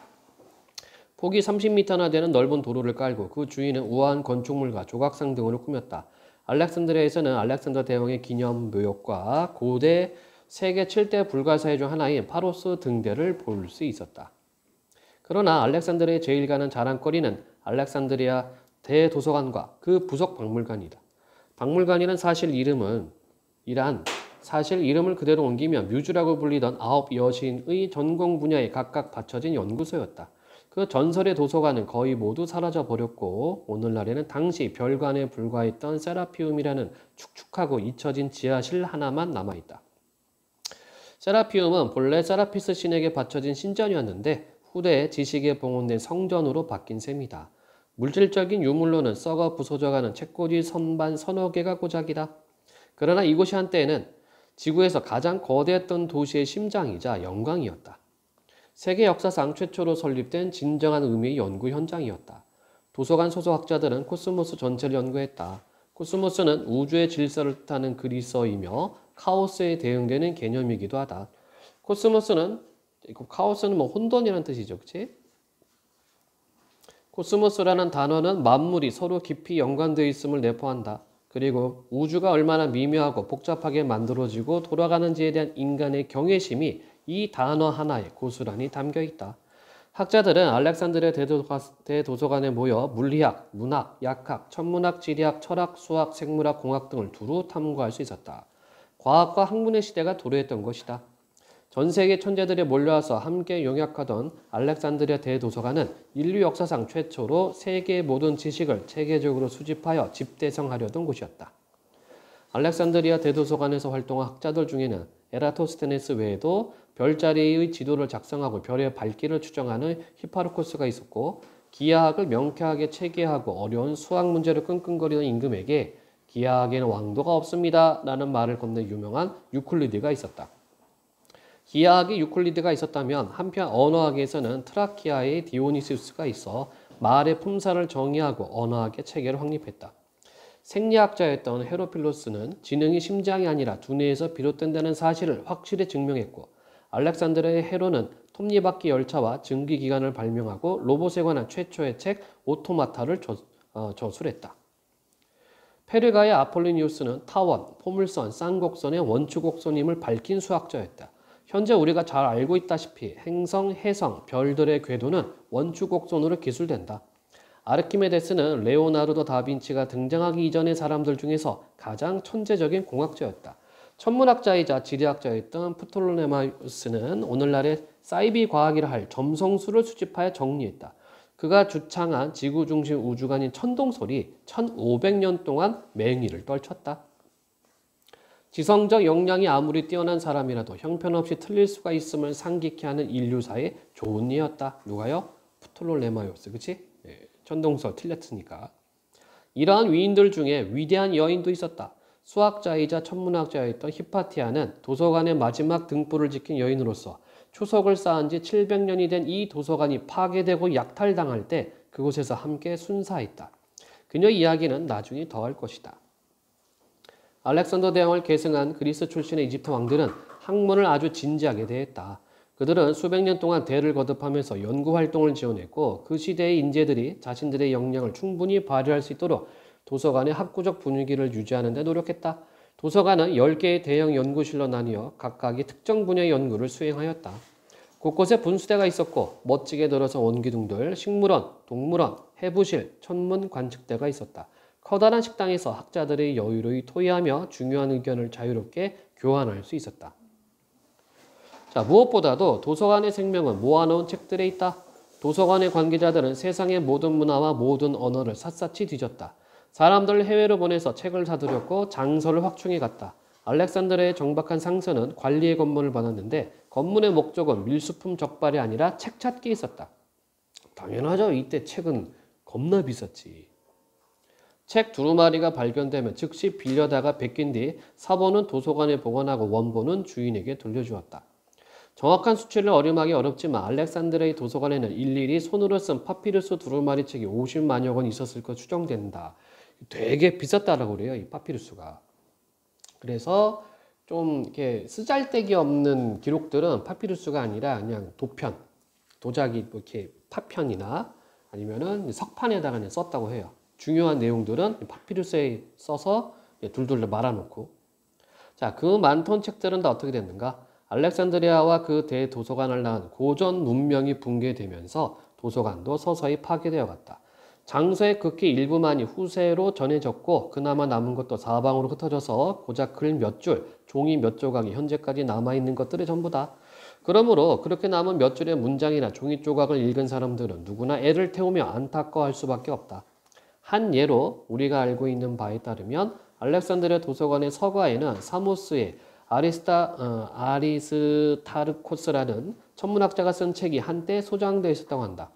폭이 30m나 되는 넓은 도로를 깔고 그 주위는 우아한 건축물과 조각상 등으로 꾸몄다. 알렉산드리아에서는 알렉산더 대왕의 기념 묘역과 고대 세계 7대 불가사의 중 하나인 파로스 등대를 볼 수 있었다. 그러나 알렉산드리아의 제일 가는 자랑거리는 알렉산드리아 대도서관과 그 부속 박물관이다. 박물관이란 사실 이름을 그대로 옮기면 뮤즈라고 불리던 9 여신의 전공 분야에 각각 받쳐진 연구소였다. 그 전설의 도서관은 거의 모두 사라져 버렸고 오늘날에는 당시 별관에 불과했던 세라피움이라는 축축하고 잊혀진 지하실 하나만 남아있다. 세라피움은 본래 세라피스 신에게 바쳐진 신전이었는데 후대에 지식에 봉헌된 성전으로 바뀐 셈이다. 물질적인 유물로는 썩어 부서져가는 책꽂이 선반 서너 개가 고작이다. 그러나 이곳이 한때에는 지구에서 가장 거대했던 도시의 심장이자 영광이었다. 세계 역사상 최초로 설립된 진정한 의미의 연구 현장이었다. 도서관 소속학자들은 코스모스 전체를 연구했다. 코스모스는 우주의 질서를 뜻하는 그리스어이며 카오스에 대응되는 개념이기도 하다. 코스모스는 카오스는 뭐 혼돈이라는 뜻이죠, 그렇지? 코스모스라는 단어는 만물이 서로 깊이 연관되어 있음을 내포한다. 그리고 우주가 얼마나 미묘하고 복잡하게 만들어지고 돌아가는지에 대한 인간의 경외심이 이 단어 하나에 고스란히 담겨 있다. 학자들은 알렉산드리아 대도서관에 모여 물리학, 문학, 약학, 천문학, 지리학, 철학, 수학, 생물학, 공학 등을 두루 탐구할 수 있었다. 과학과 학문의 시대가 도래했던 것이다. 전 세계 천재들이 몰려와서 함께 용약하던 알렉산드리아 대도서관은 인류 역사상 최초로 세계의 모든 지식을 체계적으로 수집하여 집대성하려던 곳이었다. 알렉산드리아 대도서관에서 활동한 학자들 중에는 에라토스테네스 외에도 별자리의 지도를 작성하고 별의 발길을 추정하는 히파르코스가 있었고, 기하학을 명쾌하게 체계하고 어려운 수학 문제를 끙끙거리는 임금에게 기하학에는 왕도가 없습니다 라는 말을 건넨 유명한 유클리드가 있었다. 기하학에 유클리드가 있었다면 한편 언어학에서는 트라키아의 디오니시우스가 있어 말의 품사를 정의하고 언어학의 체계를 확립했다. 생리학자였던 헤로필로스는 지능이 심장이 아니라 두뇌에서 비롯된다는 사실을 확실히 증명했고, 알렉산드르의 헤로는 톱니바퀴 열차와 증기기관을 발명하고 로봇에 관한 최초의 책 오토마타를 저술했다. 페르가의 아폴리니우스는 타원, 포물선, 쌍곡선의 원축곡선임을 밝힌 수학자였다. 현재 우리가 잘 알고 있다시피 행성, 해성, 별들의 궤도는 원축곡선으로 기술된다. 아르키메데스는 레오나르도 다빈치가 등장하기 이전의 사람들 중에서 가장 천재적인 공학자였다. 천문학자이자 지리학자였던 프톨레마이오스는 오늘날의 사이비 과학이라 할 점성술을 수집하여 정리했다. 그가 주창한 지구 중심 우주관인 천동설이 1500년 동안 맹위를 떨쳤다. 지성적 역량이 아무리 뛰어난 사람이라도 형편없이 틀릴 수가 있음을 상기케 하는 인류사의 좋은 예였다. 누가요? 프톨레마이오스, 그치? 천동설 틀렸으니까. 이러한 위인들 중에 위대한 여인도 있었다. 수학자이자 천문학자였던 히파티아는 도서관의 마지막 등불을 지킨 여인으로서 초석을 쌓은 지 700년이 된 이 도서관이 파괴되고 약탈당할 때 그곳에서 함께 순사했다. 그녀 이야기는 나중에 더 할 것이다. 알렉산더 대왕을 계승한 그리스 출신의 이집트 왕들은 학문을 아주 진지하게 대했다. 그들은 수백 년 동안 대를 거듭하면서 연구활동을 지원했고, 그 시대의 인재들이 자신들의 역량을 충분히 발휘할 수 있도록 도서관의 학구적 분위기를 유지하는 데 노력했다. 도서관은 10개의 대형 연구실로 나뉘어 각각이 특정 분야의 연구를 수행하였다. 곳곳에 분수대가 있었고 멋지게 들어선 원기둥들, 식물원, 동물원, 해부실, 천문 관측대가 있었다. 커다란 식당에서 학자들이 여유로이 토의하며 중요한 의견을 자유롭게 교환할 수 있었다. 자, 무엇보다도 도서관의 생명은 모아놓은 책들에 있다. 도서관의 관계자들은 세상의 모든 문화와 모든 언어를 샅샅이 뒤졌다. 사람들을 해외로 보내서 책을 사들였고 장서를 확충해 갔다. 알렉산드르의 정박한 상선은 관리의 검문을 받았는데 검문의 목적은 밀수품 적발이 아니라 책 찾기에 있었다. 당연하죠. 이때 책은 겁나 비쌌지. 책 두루마리가 발견되면 즉시 빌려다가 베낀 뒤 사본은 도서관에 보관하고 원본은 주인에게 돌려주었다. 정확한 수치를 어림하기 어렵지만 알렉산드리아의 도서관에는 일일이 손으로 쓴 파피루스 두루마리 책이 50만여 권 있었을 것 추정된다. 되게 비쌌다라고 그래요, 이 파피루스가. 그래서 좀 이렇게 쓰잘데기 없는 기록들은 파피루스가 아니라 그냥 도편, 도자기 뭐 이렇게 파편이나 아니면은 석판에다가 그냥 썼다고 해요. 중요한 내용들은 파피루스에 써서 둘둘 말아놓고. 자, 그 많던 책들은 다 어떻게 됐는가? 알렉산드리아와 그 대도서관을 낳은 고전 문명이 붕괴되면서 도서관도 서서히 파괴되어 갔다. 장서의 극히 일부만이 후세로 전해졌고 그나마 남은 것도 사방으로 흩어져서 고작 글 몇 줄, 종이 몇 조각이 현재까지 남아있는 것들이 전부다. 그러므로 그렇게 남은 몇 줄의 문장이나 종이 조각을 읽은 사람들은 누구나 애를 태우며 안타까워할 수밖에 없다. 한 예로 우리가 알고 있는 바에 따르면 알렉산드리아 도서관의 서가에는 사모스의 아리스타르코스라는 천문학자가 쓴 책이 한때 소장되어 있었다고 한다.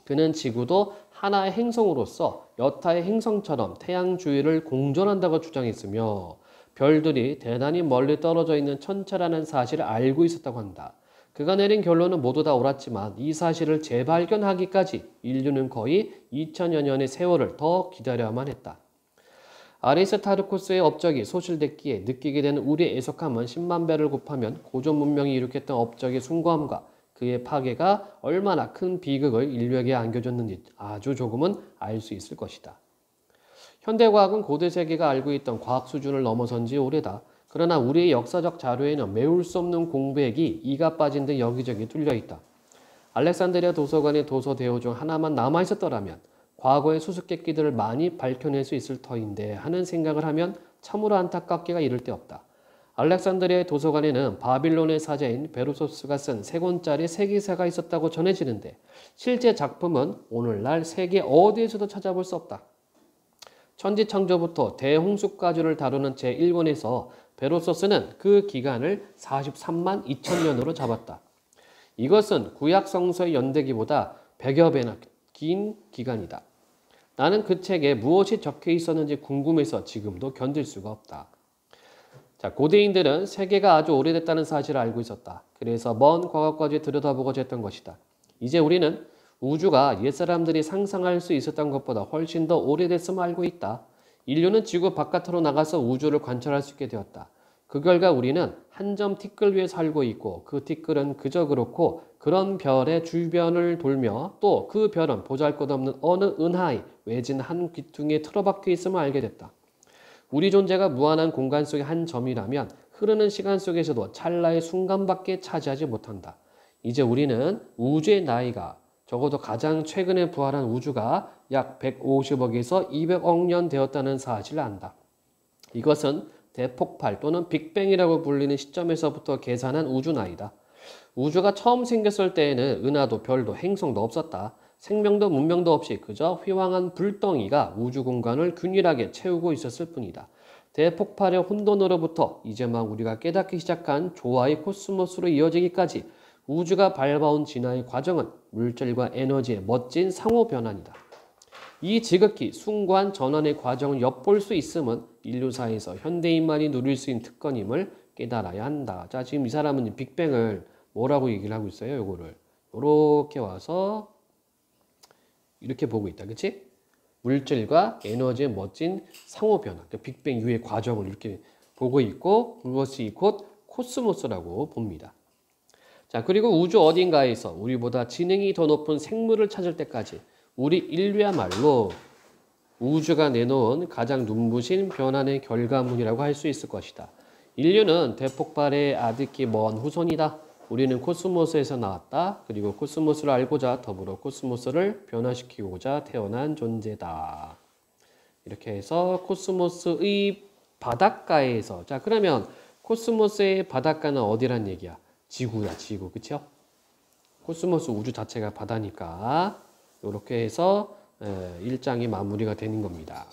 그는 지구도 하나의 행성으로서 여타의 행성처럼 태양 주위를 공전한다고 주장했으며 별들이 대단히 멀리 떨어져 있는 천체라는 사실을 알고 있었다고 한다. 그가 내린 결론은 모두 다 옳았지만 이 사실을 재발견하기까지 인류는 거의 2000여 년의 세월을 더 기다려야만 했다. 아리스타르코스의 업적이 소실됐기에 느끼게 되는 우리의 애석함은 10만 배를 곱하면 고전 문명이 일으켰던 업적의 숭고함과 그의 파괴가 얼마나 큰 비극을 인류에게 안겨줬는지 아주 조금은 알 수 있을 것이다. 현대과학은 고대 세계가 알고 있던 과학 수준을 넘어선 지 오래다. 그러나 우리의 역사적 자료에는 메울 수 없는 공백이 이가 빠진 듯 여기저기 뚫려 있다. 알렉산드리아 도서관의 도서 대호 중 하나만 남아있었더라면 과거의 수수께끼들을 많이 밝혀낼 수 있을 터인데 하는 생각을 하면 참으로 안타깝기가 이를 데 없다. 알렉산드리아의 도서관에는 바빌론의 사자인 베로소스가 쓴 3권짜리 세계사가 있었다고 전해지는데 실제 작품은 오늘날 세계 어디에서도 찾아볼 수 없다. 천지창조부터 대홍수까지를 다루는 제1권에서 베로소스는 그 기간을 43만 2천년으로 잡았다. 이것은 구약 성서의 연대기보다 100여 배나 긴 기간이다. 나는 그 책에 무엇이 적혀 있었는지 궁금해서 지금도 견딜 수가 없다. 자, 고대인들은 세계가 아주 오래됐다는 사실을 알고 있었다. 그래서 먼 과거까지 들여다보고자 했던 것이다. 이제 우리는 우주가 옛사람들이 상상할 수 있었던 것보다 훨씬 더 오래됐음을 알고 있다. 인류는 지구 바깥으로 나가서 우주를 관찰할 수 있게 되었다. 그 결과 우리는 한 점 티끌 위에 살고 있고 그 티끌은 그저 그렇고 그런 별의 주변을 돌며 또 그 별은 보잘것없는 어느 은하의 외진 한 귀퉁이에 틀어박혀 있음을 알게 됐다. 우리 존재가 무한한 공간 속의 한 점이라면 흐르는 시간 속에서도 찰나의 순간밖에 차지하지 못한다. 이제 우리는 우주의 나이가 적어도 가장 최근에 부활한 우주가 약 150억에서 200억 년 되었다는 사실을 안다. 이것은 대폭발 또는 빅뱅이라고 불리는 시점에서부터 계산한 우주 나이다. 우주가 처음 생겼을 때에는 은하도 별도 행성도 없었다. 생명도 문명도 없이 그저 휘황한 불덩이가 우주 공간을 균일하게 채우고 있었을 뿐이다. 대폭발의 혼돈으로부터 이제 막 우리가 깨닫기 시작한 조화의 코스모스로 이어지기까지 우주가 밟아온 진화의 과정은 물질과 에너지의 멋진 상호 변환이다. 이 지극히 숭고한 전환의 과정을 엿볼 수 있음은 인류사에서 현대인만이 누릴 수 있는 특권임을 깨달아야 한다. 자, 지금 이 사람은 빅뱅을 뭐라고 얘기를 하고 있어요? 요거를 이렇게 와서 이렇게 보고 있다. 그치? 물질과 에너지의 멋진 상호 변화, 그러니까 빅뱅 이후의 과정을 이렇게 보고 있고 그것이 곧 코스모스라고 봅니다. 자, 그리고 우주 어딘가에서 우리보다 지능이 더 높은 생물을 찾을 때까지 우리 인류야말로 우주가 내놓은 가장 눈부신 변환의 결과물이라고 할 수 있을 것이다. 인류는 대폭발의 아득히 먼 후손이다. 우리는 코스모스에서 나왔다. 그리고 코스모스를 알고자 더불어 코스모스를 변화시키고자 태어난 존재다. 이렇게 해서 코스모스의 바닷가에서, 자, 그러면 코스모스의 바닷가는 어디란 얘기야? 지구야, 지구. 그쵸? 코스모스 우주 자체가 바다니까 이렇게 해서 1장이 마무리가 되는 겁니다.